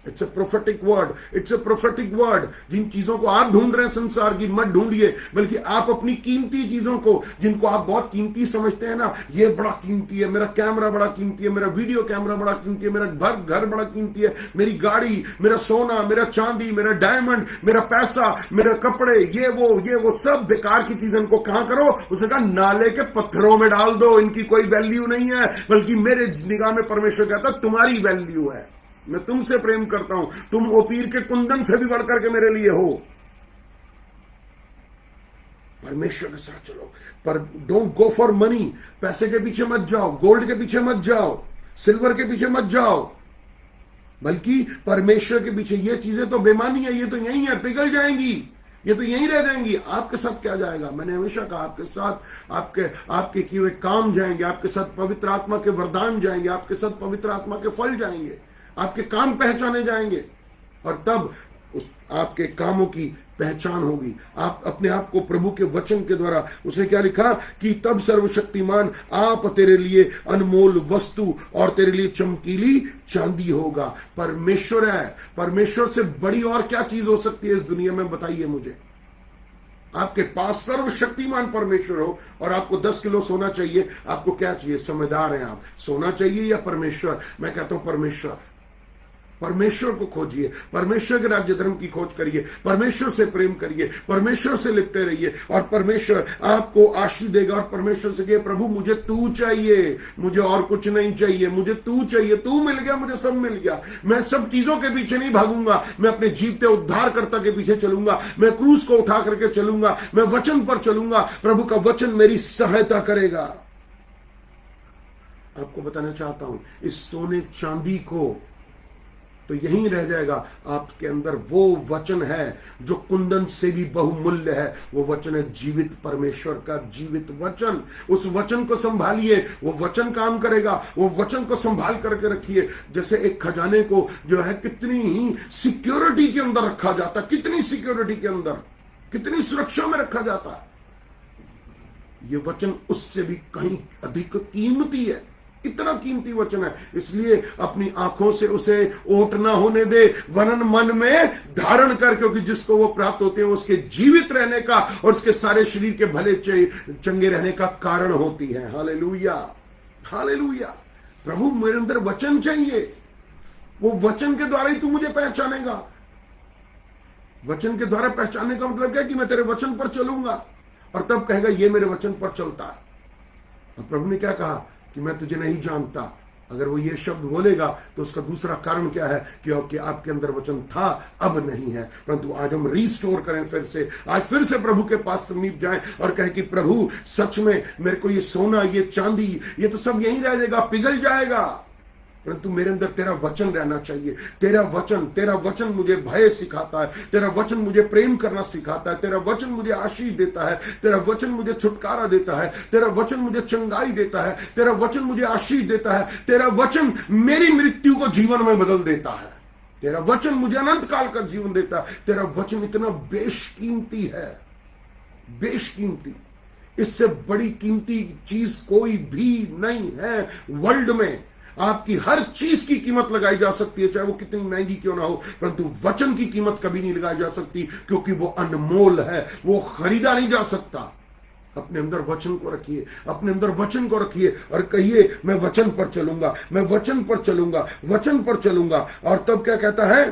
It's a prophetic word, it's a prophetic word. जिन चीजों को आप ढूंढ रहे हैं संसार की, मत ढूंढिए, बल्कि आप अपनी कीमती चीजों को, जिनको आप बहुत कीमती समझते हैं ना, ये बड़ा कीमती है, मेरा कैमरा बड़ा कीमती है, मेरा वीडियो कैमरा बड़ा कीमती है, मेरा घर बड़ा कीमती है, मेरी गाड़ी, मेरा सोना, मेरा चांदी, मेरा डायमंड, मेरा पैसा, मेरे कपड़े, ये वो सब बेकार की चीजें, इनको कहां करो? उसने कहा नाले के पत्थरों में डाल दो, इनकी कोई वैल्यू नहीं है, बल्कि मेरे निगाह में परमेश्वर कहता तुम्हारी वैल्यू है। मैं तुमसे प्रेम करता हूं, तुम ओपीर के कुंदन से भी बढ़कर के मेरे लिए हो। परमेश्वर के साथ चलो, पर डोंट गो फॉर मनी। पैसे के पीछे मत जाओ, गोल्ड के पीछे मत जाओ, सिल्वर के पीछे मत जाओ, बल्कि परमेश्वर के पीछे। ये चीजें तो बेमानी है, ये तो यही है, पिघल जाएंगी, ये तो यहीं रह जाएंगी। आपके साथ क्या जाएगा? मैंने हमेशा कहा, आपके साथ आपके किए हुए काम जाएंगे, आपके साथ पवित्र आत्मा के वरदान जाएंगे, आपके साथ पवित्र आत्मा के फल जाएंगे, आपके काम पहचाने जाएंगे, और तब उस आपके कामों की पहचान होगी। आप अपने आप को प्रभु के वचन के द्वारा, उसने क्या लिखा कि तब सर्वशक्तिमान आप तेरे लिए अनमोल वस्तु और तेरे लिए चमकीली चांदी होगा। परमेश्वर है, परमेश्वर से बड़ी और क्या चीज हो सकती है इस दुनिया में? बताइए मुझे। आपके पास सर्वशक्तिमान परमेश्वर हो और आपको 10 किलो सोना चाहिए, आपको क्या चाहिए? समझदार हैं आप, सोना चाहिए या परमेश्वर? मैं कहता हूं परमेश्वर। परमेश्वर को खोजिए, परमेश्वर के राज्य धर्म की खोज करिए, परमेश्वर से प्रेम करिए, परमेश्वर से लिपटे रहिए, और परमेश्वर आपको आशीष देगा। और परमेश्वर से कहिए, प्रभु मुझे तू चाहिए, मुझे और कुछ नहीं चाहिए, मुझे तू चाहिए, तू मिल गया, मुझे सब मिल गया। मैं सब चीजों के पीछे नहीं भागूंगा, मैं अपने जीवते उद्धारकर्ता के पीछे चलूंगा, मैं क्रूस को उठा करके चलूंगा, मैं वचन पर चलूंगा, प्रभु का वचन मेरी सहायता करेगा। आपको बताना चाहता हूं, इस सोने चांदी को तो यहीं रह जाएगा। आपके अंदर वो वचन है जो कुंदन से भी बहुमूल्य है। वो वचन है जीवित परमेश्वर का जीवित वचन। उस वचन को संभालिए, वो वचन काम करेगा। वो वचन को संभाल करके रखिए। जैसे एक खजाने को जो है कितनी ही सिक्योरिटी के अंदर रखा जाता, कितनी सिक्योरिटी के अंदर, कितनी सुरक्षा में रखा जाता, ये वचन उससे भी कहीं अधिक कीमती है। इतना कीमती वचन है, इसलिए अपनी आंखों से उसे ओट ना होने दे, वरन मन में धारण कर, क्योंकि जिसको वो प्राप्त होते हैं उसके जीवित रहने का और उसके सारे शरीर के भले चंगे रहने का कारण होती है। Hallelujah, hallelujah. प्रभु मेरे अंदर वचन चाहिए, वो वचन के द्वारा ही तू मुझे पहचानेगा। वचन के द्वारा पहचानने का मतलब क्या है? कि मैं तेरे वचन पर चलूंगा, और तब कहेगा ये मेरे वचन पर चलता है। और प्रभु ने क्या कहा कि मैं तुझे नहीं जानता। अगर वो ये शब्द बोलेगा तो उसका दूसरा कारण क्या है? क्योंकि आपके अंदर वचन था, अब नहीं है। परंतु आज हम रिस्टोर करें, फिर से आज फिर से प्रभु के पास समीप जाएं और कहें कि प्रभु सच में मेरे को ये सोना, ये चांदी, ये तो सब यहीं रह जाएगा, पिघल जाएगा, परंतु मेरे अंदर तेरा वचन रहना चाहिए। तेरा वचन मुझे भय सिखाता है, तेरा वचन मुझे प्रेम करना सिखाता है, तेरा वचन मुझे आशीष देता है, तेरा वचन मुझे छुटकारा देता है, तेरा वचन मुझे चंगाई देता है, तेरा वचन मुझे आशीष देता है, तेरा वचन मेरी मृत्यु को जीवन में बदल देता है, तेरा वचन मुझे अनंत काल का जीवन देता है। तेरा वचन इतना बेशकीमती है, बेशकीमती, इससे बड़ी कीमती चीज कोई भी नहीं है वर्ल्ड में। आपकी हर चीज की कीमत लगाई जा सकती है, चाहे वो कितनी महंगी क्यों ना हो, परंतु वचन की कीमत कभी नहीं लगाई जा सकती, क्योंकि वो अनमोल है, वो खरीदा नहीं जा सकता। अपने अंदर वचन को रखिए, अपने अंदर वचन को रखिए और कहिए मैं वचन पर चलूंगा, मैं वचन पर चलूंगा, वचन पर चलूंगा। और तब क्या कहता है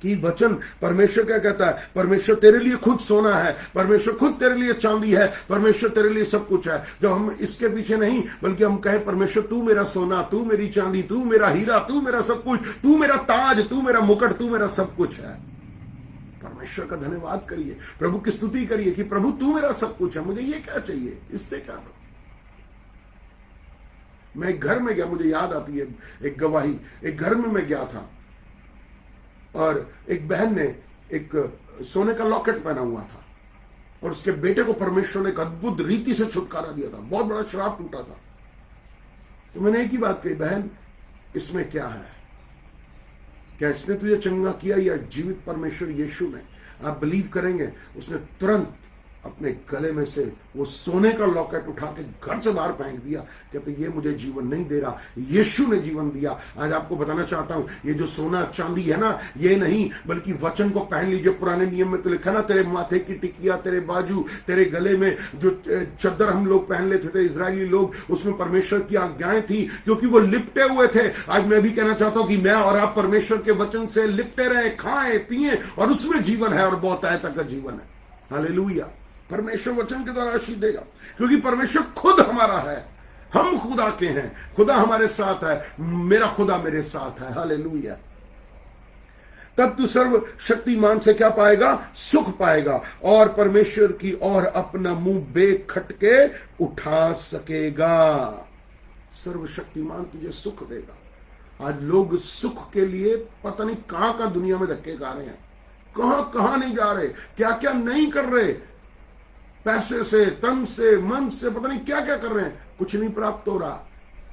कि वचन, परमेश्वर क्या कहता है, परमेश्वर तेरे लिए खुद सोना है, परमेश्वर खुद तेरे लिए चांदी है, परमेश्वर तेरे लिए सब कुछ है। जब हम इसके पीछे नहीं, बल्कि हम कहें परमेश्वर तू मेरा सोना, तू मेरी चांदी, तू मेरा हीरा, तू मेरा सब कुछ, तू मेरा ताज, तू मेरा मुकुट, तू मेरा सब कुछ है। परमेश्वर का धन्यवाद करिए, प्रभु की स्तुति करिए कि प्रभु तू मेरा सब कुछ है, मुझे ये क्या चाहिए, इससे क्या। मैं एक घर में गया, मुझे याद आती है एक गवाही, एक घर में मैं गया था और एक बहन ने एक सोने का लॉकेट पहना हुआ था और उसके बेटे को परमेश्वर ने एक अद्भुत रीति से छुटकारा दिया था, बहुत बड़ा श्राप टूटा था। तो मैंने एक ही बात कही, बहन इसमें क्या है, क्या इसने तुझे चंगा किया या जीवित परमेश्वर यीशु ने? आप बिलीव करेंगे, उसने तुरंत अपने गले में से वो सोने का लॉकेट उठा के घर से बाहर फेंक दिया, कहते ये मुझे जीवन नहीं दे रहा, यीशु ने जीवन दिया। आज आपको बताना चाहता हूं, ये जो सोना चांदी है ना, ये नहीं, बल्कि वचन को पहन लीजिए। पुराने नियम में तो लिखा ना, तेरे माथे की टिकिया, तेरे बाजू, तेरे गले में जो चद्दर हम लोग पहन लेते थे इजरायली लोग, उसमें परमेश्वर की आज्ञाएं थी, क्योंकि वो लिपटे हुए थे। आज मैं भी कहना चाहता हूं कि मैं और आप परमेश्वर के वचन से लिपटे रहे, खाएं पिए, और उसमें जीवन है और बहुतायता का जीवन है। हालेलुया। परमेश्वर वचन के द्वारा आशीष देगा, क्योंकि परमेश्वर खुद हमारा है, हम खुदा के हैं, खुदा हमारे साथ है, मेरा खुदा मेरे साथ है। हालेलुया। तब तू सर्वशक्तिमान से क्या पाएगा? सुख पाएगा, और परमेश्वर की ओर अपना मुंह बेखटके उठा सकेगा। सर्वशक्तिमान तुझे सुख देगा। आज लोग सुख के लिए पता नहीं कहां का दुनिया में धक्के खा रहे हैं, कहां नहीं जा रहे, क्या क्या नहीं कर रहे, पैसे से, तन से, मन से, पता नहीं क्या क्या कर रहे हैं, कुछ नहीं प्राप्त हो रहा,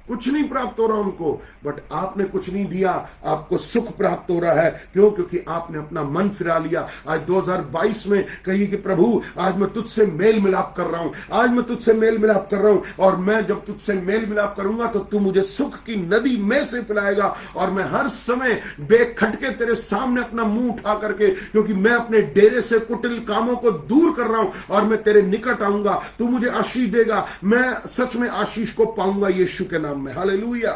कुछ नहीं प्राप्त हो रहा उनको। बट आपने कुछ नहीं दिया, आपको सुख प्राप्त हो रहा है। क्यों? क्योंकि आपने अपना मन फिरा लिया। आज 2022 में कहिए कि प्रभु आज मैं तुझसे मेल मिलाप कर रहा हूं, आज मैं तुझसे मेल मिलाप कर रहा हूं, और मैं जब तुझसे मेल मिलाप करूंगा तो तू मुझे सुख की नदी में से पिलाएगा, और मैं हर समय बेखटके तेरे सामने अपना मुंह उठा करके, क्योंकि मैं अपने डेरे से कुटिल कामों को दूर कर रहा हूं और मैं तेरे निकट आऊंगा, तू मुझे आशीष देगा, मैं सच में आशीष को पाऊंगा यीशु के नाम में। हालेलुया।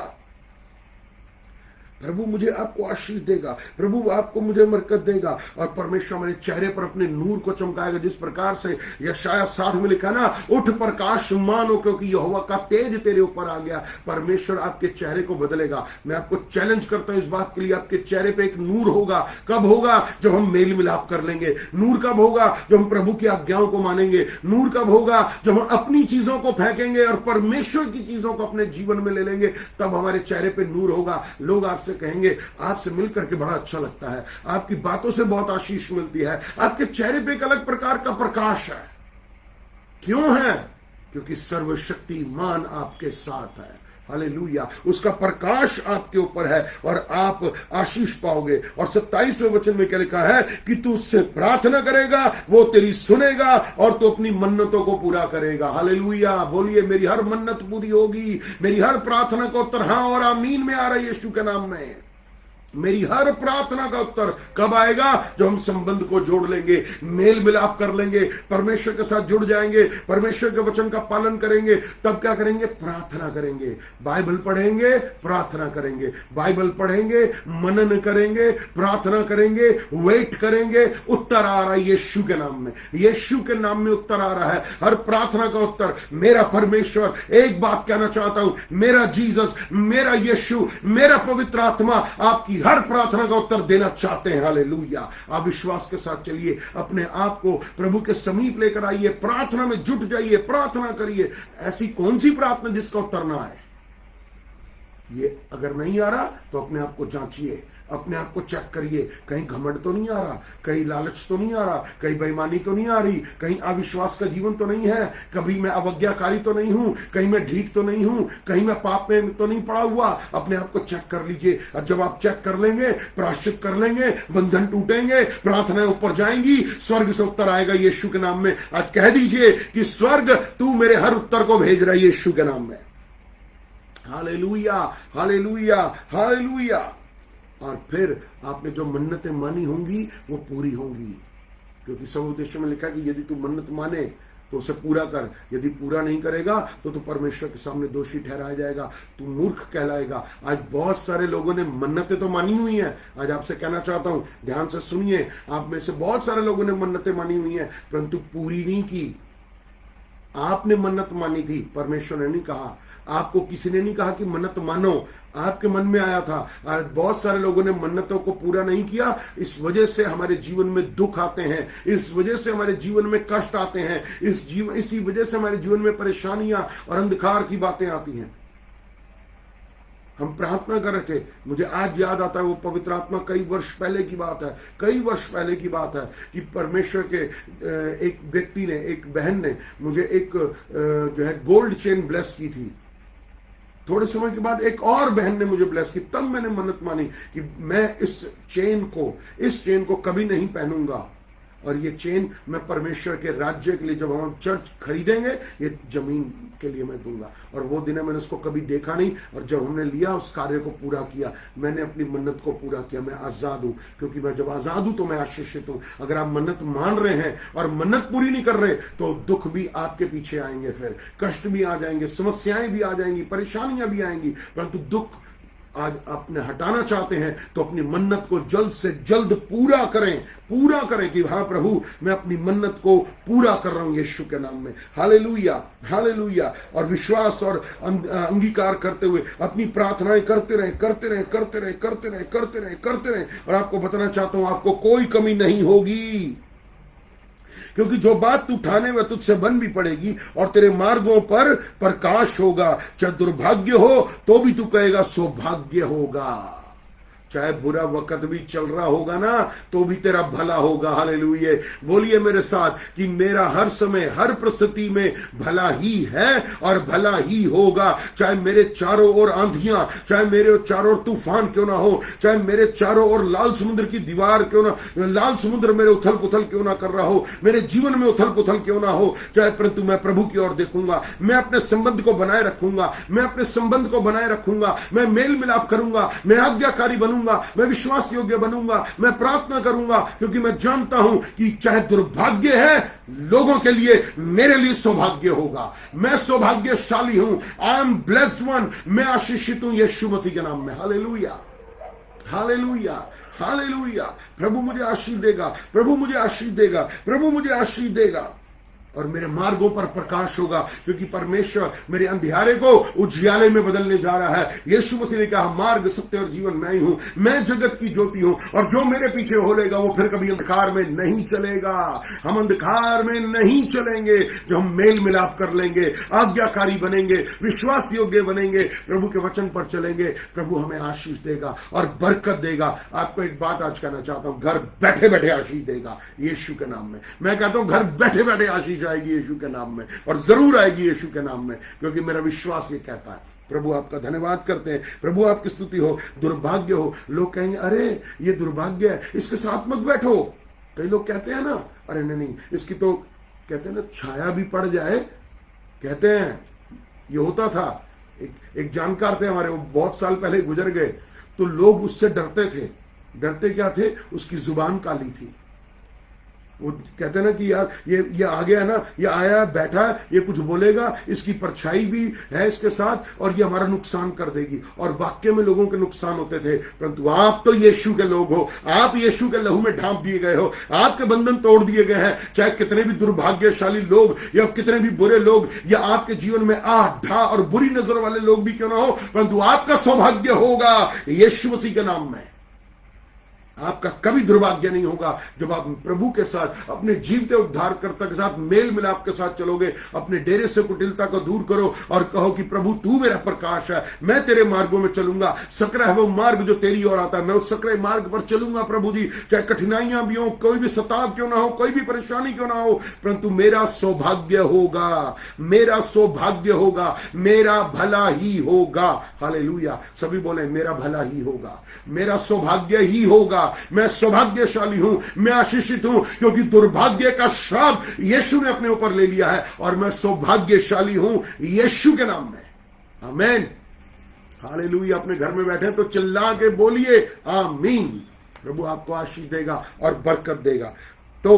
प्रभु मुझे आपको आशीष देगा, प्रभु आपको मुझे बरकत देगा, और परमेश्वर मेरे चेहरे पर अपने नूर को चमकाएगा। जिस प्रकार से यशायाह 60 में लिखा ना, उठ प्रकाश मानो क्योंकि यहोवा का तेज तेरे ऊपर आ गया। परमेश्वर आपके चेहरे को बदलेगा। मैं आपको चैलेंज करता हूं इस बात के लिए, आपके चेहरे पे एक नूर होगा। कब होगा? जब हम मेल मिलाप कर लेंगे। नूर कब होगा? जब हम प्रभु की आज्ञाओं को मानेंगे। नूर कब होगा? जब हम अपनी चीजों को फेंकेंगे और परमेश्वर की चीजों को अपने जीवन में ले लेंगे, तब हमारे चेहरे पे नूर होगा। लोग आपसे कहेंगे आपसे मिलकर के बड़ा अच्छा लगता है, आपकी बातों से बहुत आशीष मिलती है, आपके चेहरे पे एक अलग प्रकार का प्रकाश है। क्यों है? क्योंकि सर्वशक्तिमान आपके साथ है। हालेलुया। उसका प्रकाश आपके ऊपर है और आप आशीष पाओगे। और 27वें वचन में क्या लिखा है कि तू उससे प्रार्थना करेगा, वो तेरी सुनेगा और तू अपनी मन्नतों को पूरा करेगा। हालेलुया। बोलिए मेरी हर मन्नत पूरी होगी, मेरी हर प्रार्थना का उत्तर हाँ और आमीन में आ रहा है यीशु के नाम में। मेरी हर प्रार्थना का उत्तर कब आएगा? जब हम संबंध को जोड़ लेंगे, मेल मिलाप कर लेंगे, परमेश्वर के साथ जुड़ जाएंगे, परमेश्वर के वचन का पालन करेंगे। तब क्या करेंगे? प्रार्थना करेंगे, बाइबल पढ़ेंगे, प्रार्थना करेंगे, बाइबल पढ़ेंगे, मनन करेंगे, प्रार्थना करेंगे, वेट करेंगे। उत्तर आ रहा है यीशु के नाम में, यीशु के नाम में उत्तर आ रहा है। हर प्रार्थना का उत्तर मेरा परमेश्वर। एक बात कहना चाहता हूं, मेरा जीसस, मेरा यीशु, मेरा पवित्र आत्मा आपकी हर प्रार्थना का उत्तर देना चाहते हैं। हालेलुया। आप विश्वास के साथ चलिए, अपने आप को प्रभु के समीप लेकर आइए, प्रार्थना में जुट जाइए, प्रार्थना करिए। ऐसी कौन सी प्रार्थना जिसका उत्तर ना आए? ये अगर नहीं आ रहा तो अपने आप को जांचिए, अपने आप को चेक करिए, कहीं घमंड तो नहीं आ रहा, कहीं लालच तो नहीं आ रहा, कहीं बेईमानी तो नहीं आ रही, कहीं अविश्वास का जीवन तो नहीं है, कभी मैं अवज्ञाकारी तो नहीं हूं, कहीं मैं ढीठ तो नहीं हूं, कहीं मैं पाप में तो नहीं पड़ा हुआ। अपने आप को चेक कर लीजिए। और जब आप चेक कर लेंगे, प्रायश्चित कर लेंगे, बंधन टूटेंगे, प्रार्थनाएं ऊपर जाएंगी, स्वर्ग से उत्तर आएगा यीशु के नाम में। आज कह दीजिए कि स्वर्ग तू मेरे हर उत्तर को भेज रहा है यीशु के नाम में। Hallelujah, hallelujah, hallelujah. और फिर आपने जो मन्नतें मानी होंगी वो पूरी होंगी, क्योंकि सब उद्देश्य में लिखा कि यदि तू मन्नत माने तो उसे पूरा कर, यदि पूरा नहीं करेगा तो तू परमेश्वर के सामने दोषी ठहराया जाएगा, तू मूर्ख कहलाएगा। आज बहुत सारे लोगों ने मन्नतें तो मानी हुई हैं। आज आपसे कहना चाहता हूं, ध्यान से सुनिए, आप में से बहुत सारे लोगों ने मन्नतें मानी हुई हैं परंतु पूरी नहीं की। आपने मन्नत मानी थी, परमेश्वर ने नहीं कहा, आपको किसी ने नहीं कहा कि मन्नत मानो, आपके मन में आया था। आज बहुत सारे लोगों ने मन्नतों को पूरा नहीं किया, इस वजह से हमारे जीवन में दुख आते हैं, इस वजह से हमारे जीवन में कष्ट आते हैं, इसी वजह से हमारे जीवन में परेशानियां और अंधकार की बातें आती हैं। हम प्रार्थना कर रहे थे, मुझे आज याद आता है वो पवित्र आत्मा, कई वर्ष पहले की बात है, कई वर्ष पहले की बात है कि परमेश्वर के एक व्यक्ति ने, एक बहन ने मुझे एक जो है गोल्ड चेन ब्लेस की थी। थोड़े समय के बाद एक और बहन ने मुझे ब्लेस की। तब मैंने मन्नत मानी कि मैं इस चेन को कभी नहीं पहनूंगा, और ये चेन मैं परमेश्वर के राज्य के लिए, जब हम चर्च खरीदेंगे, ये जमीन के लिए मैं दूंगा। और वो दिन मैंने उसको कभी देखा नहीं, और जब हमने लिया उस कार्य को पूरा किया, मैंने अपनी मन्नत को पूरा किया। मैं आजाद हूं, क्योंकि मैं जब आजाद हूं तो मैं आशीषित हूं। अगर आप मन्नत मान रहे हैं और मन्नत पूरी नहीं कर रहे तो दुख भी आपके पीछे आएंगे, फिर कष्ट भी आ जाएंगे, समस्याएं भी आ जाएंगी, परेशानियां भी आएंगी। परंतु दुख आज आपने हटाना चाहते हैं तो अपनी मन्नत को जल्द से जल्द पूरा करें कि हाँ प्रभु, मैं अपनी मन्नत को पूरा कर रहा हूं यीशु के नाम में। Hallelujah, hallelujah. और विश्वास और अंगीकार करते हुए अपनी प्रार्थनाएं करते रहें। और आपको बताना चाहता हूं, आपको कोई कमी नहीं होगी, क्योंकि जो बात तू ठाने वह तुझसे बन भी पड़ेगी और तेरे मार्गों पर प्रकाश होगा। चाहे दुर्भाग्य हो तो भी तू कहेगा सौभाग्य होगा। चाहे बुरा वक्त भी चल रहा होगा ना, तो भी तेरा भला होगा। हालेलुया। बोलिए मेरे साथ कि मेरा हर समय, हर परिस्थिति में भला ही है और भला ही होगा। चाहे मेरे चारों ओर आंधियां, चाहे मेरे चारों ओर तूफान क्यों ना हो, चाहे मेरे चारों ओर लाल समुद्र की दीवार क्यों ना, लाल समुद्र मेरे उथल पुथल क्यों ना कर रहा हो, मेरे जीवन में उथल पुथल क्यों ना हो, चाहे, परंतु मैं प्रभु की ओर देखूंगा। मैं अपने संबंध को बनाए रखूंगा, मैं मेल मिलाप करूंगा, मैं आज्ञाकारी बनूंगा, मैं विश्वास योग्य बनूंगा, मैं प्रार्थना करूंगा, क्योंकि मैं जानता हूं कि चाहे दुर्भाग्य है लोगों के लिए, मेरे लिए सौभाग्य होगा। मैं सौभाग्यशाली हूं। I am blessed one. मैं आशीषित हूं यीशु मसीह के नाम में। Hallelujah, hallelujah, hallelujah. प्रभु मुझे आशीष देगा, प्रभु मुझे आशीष देगा, प्रभु मुझे आशीष देगा, और मेरे मार्गों पर प्रकाश होगा, क्योंकि परमेश्वर मेरे अंधियारे को उजियाले में बदलने जा रहा है। यीशु मसीह ने कहा, मार्ग, सत्य और जीवन मैं ही हूं, मैं जगत की ज्योति हूं, और जो मेरे पीछे होलेगा वो फिर कभी अंधकार में नहीं चलेगा। हम अंधकार में नहीं चलेंगे, जो हम मेल मिलाप कर लेंगे, आज्ञाकारी बनेंगे, विश्वास योग्य बनेंगे, प्रभु के वचन पर चलेंगे। प्रभु हमें आशीष देगा और बरकत देगा। आपको एक बात आज कहना चाहता हूं, घर बैठे बैठे आशीष देगा यीशु के नाम में। मैं कहता हूं घर बैठे बैठे आशीष आएगी यीशु के नाम में, और जरूर आएगी यीशु के नाम में, क्योंकि मेरा विश्वास ये कहता है। प्रभु आपका धन्यवाद करते हैं, प्रभु आपकी स्तुति हो। दुर्भाग्य हो, लोग कहेंगे अरे ये दुर्भाग्य है, इसके साथ मत बैठो। कई लोग कहते हैं ना, अरे नहीं, इसकी तो कहते हैं ना छाया भी पड़ जाए, कहते हैं। ये होता था, एक जानकार थे हमारे, वो बहुत साल पहले गुजर गए, तो लोग उससे डरते थे। डरते क्या थे? उसकी जुबान काली थी। वो कहते ना कि यार ये आ गया ना, ये आया बैठा, ये कुछ बोलेगा, इसकी परछाई भी है इसके साथ, और ये हमारा नुकसान कर देगी। और वाक्य में लोगों के नुकसान होते थे। परंतु आप तो यीशु के लोग हो, आप यीशु के लहू में ढांप दिए गए हो, आपके बंधन तोड़ दिए गए हैं। चाहे कितने भी दुर्भाग्यशाली लोग या कितने भी बुरे लोग या आपके जीवन में ढा और बुरी नजर वाले लोग भी क्यों ना हो, परंतु आपका सौभाग्य होगा यीशु मसीह के नाम में। आपका कभी दुर्भाग्य नहीं होगा जब आप प्रभु के साथ, अपने जीवते उद्धारकर्ता के साथ मेल मिलाप के साथ चलोगे। अपने डेरे से कुटिलता को दूर करो और कहो कि प्रभु तू मेरा प्रकाश है, मैं तेरे मार्गों में चलूंगा। सकरा है वो मार्ग जो तेरी ओर आता है, मैं उस सकरे मार्ग पर चलूंगा प्रभु जी। चाहे कठिनाइयां भी हो, कोई भी सताव क्यों ना हो, कोई भी परेशानी क्यों ना हो, परंतु मेरा सौभाग्य होगा, मेरा सौभाग्य होगा, मेरा भला ही होगा। हालेलुया। सभी बोले मेरा भला ही होगा, मेरा सौभाग्य ही होगा। मैं सौभाग्यशाली हूं, मैं आशीषित हूं, क्योंकि दुर्भाग्य का श्राप यीशु ने अपने ऊपर ले लिया है और मैं सौभाग्यशाली हूं यीशु के नाम में। आमीन। हालेलुया। अपने घर में बैठे तो चिल्ला के बोलिए आमीन। प्रभु आपको आशीष देगा और बरकत देगा। तो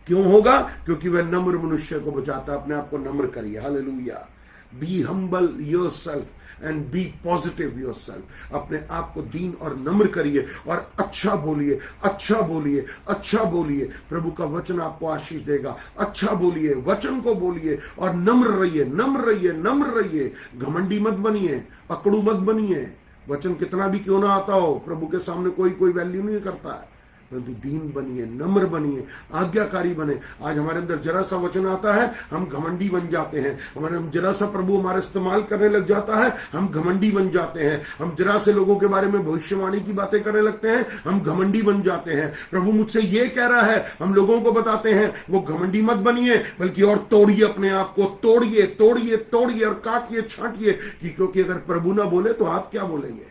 क्यों होगा? क्योंकि वह नम्र मनुष्य को बचाता है। अपने आप को नम्र करिए। Hallelujah. Be humble yourself and be positive yourself. अपने आप को दीन और नम्र करिए और अच्छा बोलिए, अच्छा बोलिए, अच्छा बोलिए। प्रभु का वचन आपको आशीष देगा। अच्छा बोलिए, वचन को बोलिए और नम्र रहिए, नम्र रहिए, नम्र रहिए। घमंडी मत बनिए, अकड़ू मत बनिए। वचन कितना भी क्यों ना आता हो, प्रभु के सामने कोई वैल्यू नहीं करता है, परंतु दीन बनिए, नम्र बनिए, आज्ञाकारी बने। आज हमारे अंदर जरा सा वचन आता है, हम घमंडी बन जाते हैं। हमारे जरा सा प्रभु हमारा इस्तेमाल करने लग जाता है, हम घमंडी बन जाते हैं। हम जरा से लोगों के बारे में भविष्यवाणी की बातें करने लगते हैं, हम घमंडी बन जाते हैं। प्रभु मुझसे ये कह रहा है, हम लोगों को बताते हैं, वो घमंडी मत बनिए, बल्कि और तोड़िए अपने आप को, तोड़िए, तोड़िए, तोड़िए और काटिए, छांटिए। क्योंकि अगर प्रभु ना बोले तो आप क्या बोलेंगे?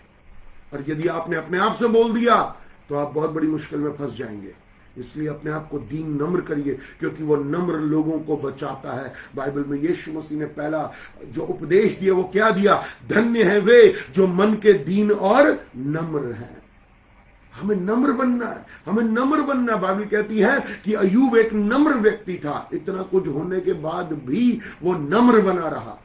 और यदि आपने अपने आप से बोल दिया तो आप बहुत बड़ी मुश्किल में फंस जाएंगे। इसलिए अपने आप को दीन नम्र करिए, क्योंकि वो नम्र लोगों को बचाता है। बाइबल में यीशु मसीह ने पहला जो उपदेश दिया वो क्या दिया? धन्य है वे जो मन के दीन और नम्र हैं। हमें नम्र बनना है, हमें नम्र बनना। बाइबल कहती है कि अय्यूब एक नम्र व्यक्ति था। इतना कुछ होने के बाद भी वो नम्र बना रहा।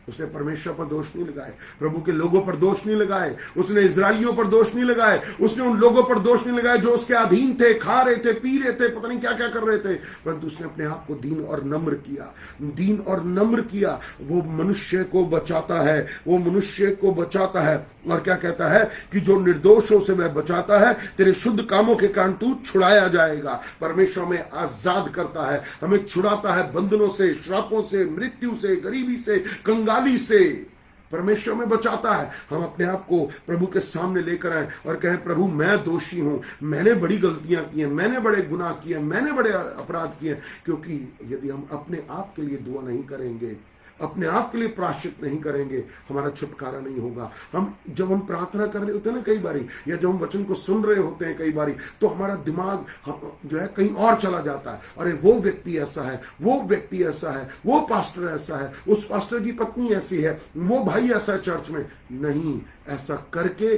उसने परमेश्वर पर दोष नहीं लगाए, प्रभु के लोगों पर दोष नहीं लगाए, उसने इजरायलियों पर दोष नहीं लगाए, उसने उन लोगों पर दोष नहीं लगाए जो उसके अधीन थे, खा रहे थे, पी रहे थे, पता नहीं क्या क्या कर रहे थे, परंतु उसने अपने आप को दीन और नम्र किया, दीन और नम्र किया। वो मनुष्य को बचाता है, वो मनुष्य को बचाता है। और क्या कहता है कि जो निर्दोषों से वह बचाता है, तेरे शुद्ध कामों के कारण तू छुड़ाया जाएगा। परमेश्वर में आजाद करता है, हमें छुड़ाता है बंधनों से, श्रापों से, मृत्यु से, गरीबी से, कंगाली से। परमेश्वर में बचाता है। हम अपने आप को प्रभु के सामने लेकर आए और कहें, प्रभु मैं दोषी हूं, मैंने बड़ी गलतियां की हैं, मैंने बड़े गुनाह किए, मैंने बड़े अपराध किए। क्योंकि यदि हम अपने आप के लिए दुआ नहीं करेंगे, अपने आप के लिए प्रायश्चित नहीं करेंगे, हमारा छुटकारा नहीं होगा। जब हम प्रार्थना कर रहे होते हैं ना कई बारी, या जब हम वचन को सुन रहे होते हैं कई बारी, तो हमारा दिमाग जो है कहीं और चला जाता है। अरे वो व्यक्ति ऐसा है, वो व्यक्ति ऐसा है, वो पास्टर ऐसा है, उस पास्टर की पत्नी ऐसी है, वो भाई ऐसा है चर्च में। नहीं, ऐसा करके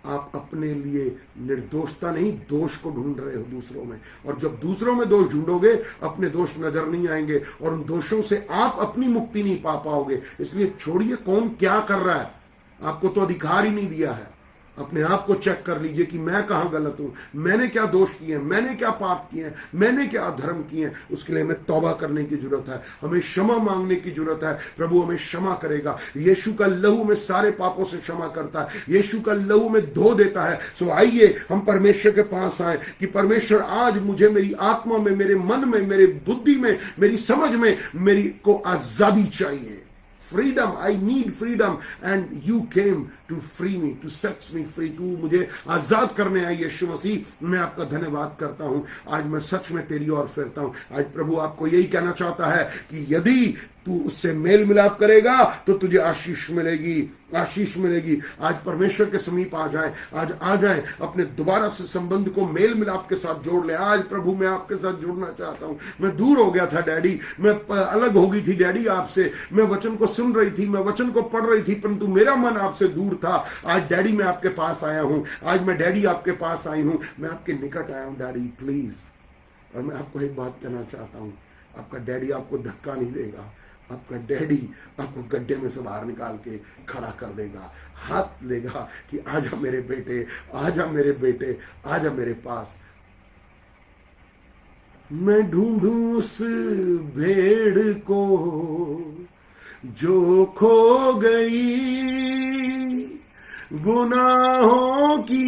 आप अपने लिए निर्दोषता नहीं, दोष को ढूंढ रहे हो दूसरों में। और जब दूसरों में दोष ढूंढोगे, अपने दोष नजर नहीं आएंगे और उन दोषों से आप अपनी मुक्ति नहीं पा पाओगे। इसलिए छोड़िए कौन क्या कर रहा है, आपको तो अधिकार ही नहीं दिया है। अपने आप को चेक कर लीजिए कि मैं कहां गलत हूं, मैंने क्या दोष किए हैं, मैंने क्या पाप किए हैं, मैंने क्या अधर्म किए हैं। उसके लिए हमें तौबा करने की जरूरत है, हमें क्षमा मांगने की जरूरत है। प्रभु हमें क्षमा करेगा। यीशु का लहू में सारे पापों से क्षमा करता है, यीशु का लहू में धो देता है। सो आइए हम परमेश्वर के पास आए कि परमेश्वर आज मुझे मेरी आत्मा में, मेरे मन में, मेरे बुद्धि में, मेरी समझ में मेरी को आजादी चाहिए। Freedom, I need freedom and you came to free me, to set me free. तू मुझे आजाद करने आई यीशु मसीह। मैं आपका धन्यवाद करता हूं। आज मैं सच में तेरी ओर फिरता हूं। आज प्रभु आपको यही कहना चाहता है कि यदि तू उससे मेल मिलाप करेगा तो तुझे आशीष मिलेगी, आशीष मिलेगी। आज परमेश्वर के समीप आ जाए, आज आ जाए, अपने दोबारा से संबंध को मेल मिलाप के साथ जोड़ ले। आज प्रभु मैं आपके साथ जुड़ना चाहता हूं। मैं दूर हो गया था डैडी, मैं अलग हो गई थी डैडी आपसे। मैं वचन को सुन रही थी, मैं वचन को पढ़ रही थी, परंतु मेरा मन आपसे दूर था। आज डैडी मैं आपके पास आया हूं, आज मैं डैडी आपके पास आई हूं, मैं आपके निकट आया हूं डैडी प्लीज। और मैं आपको एक बात कहना चाहता हूं, आपका डैडी आपको धक्का नहीं देगा, आपका डैडी आपको गड्ढे में से बाहर निकाल के खड़ा कर देगा, हाथ लेगा कि आजा मेरे बेटे, आजा मेरे बेटे, आजा मेरे पास। मैं ढूंढूं उस भेड़ को जो खो गई, गुनाहों की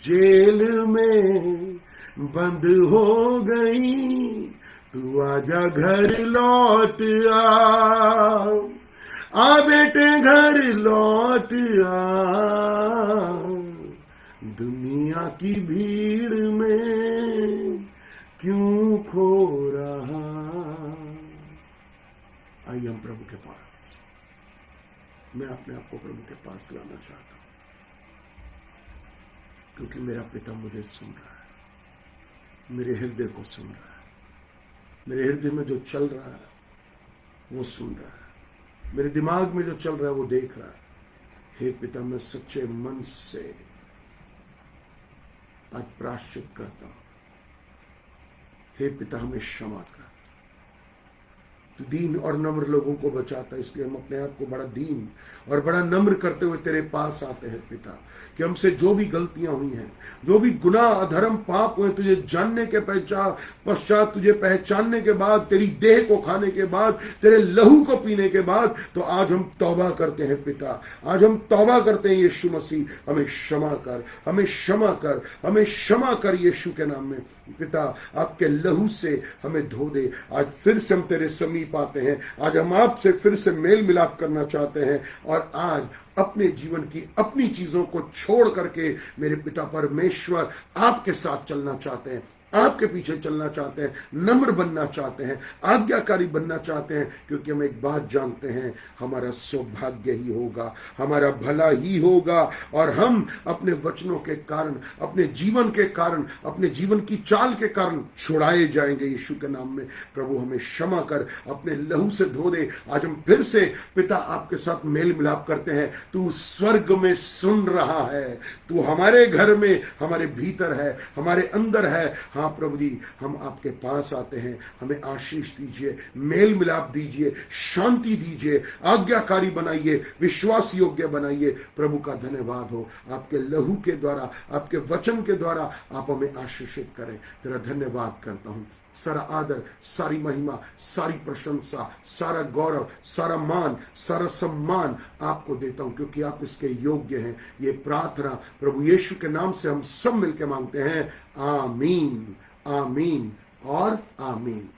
जेल में बंद हो गई, तू आजा घर लौट आ बेटे घर लौट आ, दुनिया की भीड़ में क्यों खो रहा। आइए हम प्रभु के पास, मैं अपने आप को प्रभु के पास लाना चाहता हूं, क्योंकि मेरा पिता मुझे सुन रहा है, मेरे हृदय को सुन रहा है, मेरे हृदय में जो चल रहा है वो सुन रहा है, मेरे दिमाग में जो चल रहा है वो देख रहा है। हे पिता, मैं सच्चे मन से आज प्रायश्चित करता हूं। हे पिता, हमें क्षमा कर। तू दीन और नम्र लोगों को बचाता है, इसलिए हम अपने आप को बड़ा दीन और बड़ा नम्र करते हुए तेरे पास आते हैं पिता, कि हमसे जो भी गलतियां हुई हैं, जो भी गुनाह अधर्म पाप हुए, तुझे जानने के पश्चात, तुझे पहचानने के बाद, तेरी देह को खाने के बाद, तेरे लहू को पीने के बाद, तो आज हम तौबा करते हैं पिता, आज हम तौबा करते हैं। यीशु मसीह, हमें क्षमा कर, हमें क्षमा कर, हमें क्षमा कर यीशु के नाम में पिता। आपके लहू से हमें धो दे। आज फिर से हम तेरे समीप आते हैं, आज हम आपसे फिर से मेल मिलाप करना चाहते हैं, और आज अपने जीवन की अपनी चीजों को छोड़ करके मेरे पिता परमेश्वर आपके साथ चलना चाहते हैं, आपके पीछे चलना चाहते हैं, नम्र बनना चाहते हैं, आज्ञाकारी बनना चाहते हैं, क्योंकि हम एक बात जानते हैं, हमारा सौभाग्य ही होगा, हमारा भला ही होगा, और हम अपने वचनों के कारण, अपने जीवन के कारण, अपने जीवन की चाल के कारण छुड़ाए जाएंगे यीशु के नाम में। प्रभु, हमें क्षमा कर, अपने लहू से धो दे। आज हम फिर से पिता आपके साथ मेल मिलाप करते हैं। तू स्वर्ग में सुन रहा है, तू हमारे घर में, हमारे भीतर है, हमारे अंदर है। हाँ प्रभु जी, हम आपके पास आते हैं, हमें आशीष दीजिए, मेल मिलाप दीजिए, शांति दीजिए, आज्ञाकारी बनाइए, विश्वास योग्य बनाइए। प्रभु का धन्यवाद हो, आपके लहू के द्वारा, आपके वचन के द्वारा आप हमें आशीषित करें। तेरा धन्यवाद करता हूं। सारा आदर, सारी महिमा, सारी प्रशंसा, सारा गौरव, सारा मान, सारा सम्मान आपको देता हूं, क्योंकि आप इसके योग्य हैं। ये प्रार्थना प्रभु यीशु के नाम से हम सब मिलकर मांगते हैं। आमीन, आमीन और आमीन।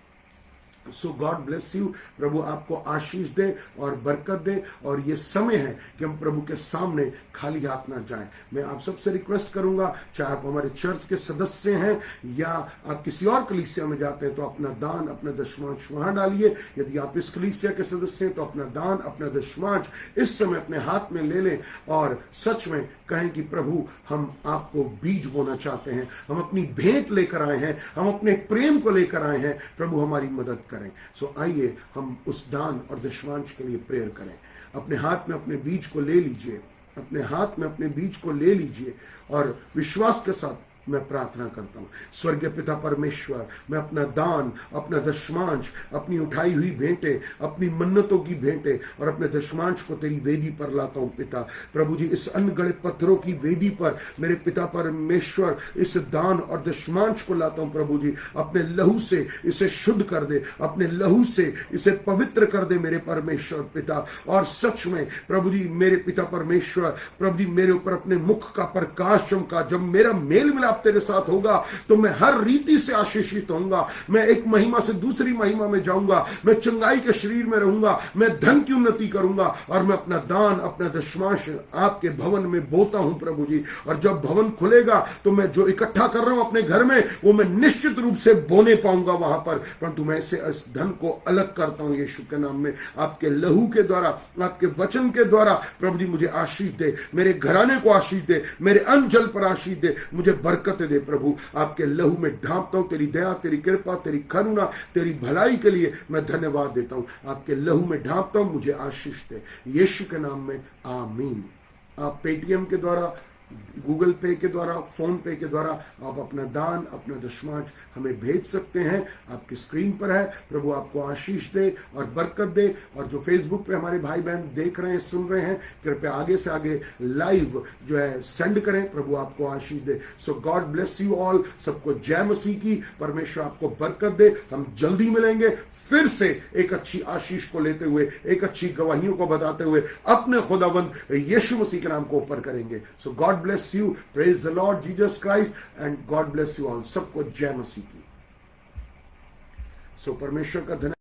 सो गॉड ब्लेस यू। प्रभु आपको आशीष दे और बरकत दे। और ये समय है कि हम प्रभु के सामने खाली हाथ ना जाएं। मैं आप सबसे रिक्वेस्ट करूंगा, चाहे आप हमारे चर्च के सदस्य हैं या आप किसी और कलीसिया में जाते हैं, तो अपना दान, अपना दशमांश वहां डालिए। यदि आप इस कलीसिया के सदस्य हैं तो अपना दान, अपना दशमांश इस समय अपने हाथ में ले लें और सच में कहें कि प्रभु, हम आपको बीज बोना चाहते हैं, हम अपनी भेंट लेकर आए हैं, हम अपने प्रेम को लेकर आए हैं। प्रभु हमारी मदद करें। सो आइए हम उस दान और दशमांश के लिए प्रेयर करें। अपने हाथ में अपने बीज को ले लीजिए, अपने हाथ में अपने बीज को ले लीजिए और विश्वास के साथ मैं प्रार्थना करता हूं। स्वर्गीय पिता परमेश्वर, मैं अपना दान, अपना दशमांश, अपनी उठाई हुई भेंटें, अपनी मन्नतों की भेंटें और अपने दशमांश को तेरी वेदी पर लाता हूं पिता। प्रभु जी, इस अनगढ़े पत्थरों की वेदी पर मेरे पिता परमेश्वर इस दान और दशमांश को लाता हूं। प्रभु जी, अपने लहू से इसे शुद्ध कर दे, अपने लहू से इसे पवित्र कर दे मेरे परमेश्वर पिता। और सच में प्रभु जी, मेरे पिता परमेश्वर, प्रभु जी, मेरे ऊपर अपने मुख का प्रकाश चमका। जब मेरा मेल मिलाप तेरे साथ होगा तो मैं हर रीति से आशीषित होऊंगा। मैं एक महिमा से दूसरी महिमा में जाऊंगा, मैं चंगाई के शरीर में रहूंगा, मैं धन की उन्नति करूंगा और मैं अपना दान, अपना दशमांश आपके भवन में बोता हूं प्रभु जी। और जब भवन खुलेगा तो मैं जो इकट्ठा कर रहा हूं अपने घर में, वो मैं निश्चित रूप से बोने पाऊंगा वहां पर। परंतु मैं इसे इस धन को अलग करता हूं यीशु के नाम में। आपके लहू के द्वारा, आपके वचन के द्वारा प्रभु जी मुझे आशीष दे, मेरे घराने को आशीष दे, मेरे अन्न जल पर आशीष दे, मुझे बरकत दे प्रभु। आपके लहू में ढांपता हूं। तेरी दया, तेरी कृपा, तेरी करुणा, तेरी भलाई के लिए मैं धन्यवाद देता हूं। आपके लहू में ढांपता हूं, मुझे आशीष दे यीशु के नाम में। आमीन। आप पेटीएम के द्वारा गूगल पे के द्वारा, फोन पे के द्वारा आप अपना दान, अपना दशमांश हमें भेज सकते हैं। आपकी स्क्रीन पर है। प्रभु आपको आशीष दे और बरकत दे। और जो फेसबुक पे हमारे भाई बहन देख रहे हैं, सुन रहे हैं, कृपया आगे से आगे लाइव जो है सेंड करें। प्रभु आपको आशीष दे। सो गॉड ब्लेस यू ऑल। सबको जय मसीह की। परमेश्वर आपको बरकत दे। हम जल्दी मिलेंगे फिर से एक अच्छी आशीष को लेते हुए, एक अच्छी गवाहियों को बताते हुए अपने खुदावंद यीशु मसीह के नाम को ऊपर करेंगे। So God bless you. Praise the Lord Jesus Christ and God bless you all. सबको जय मसीह की। सो परमेश्वर का धन्यवाद।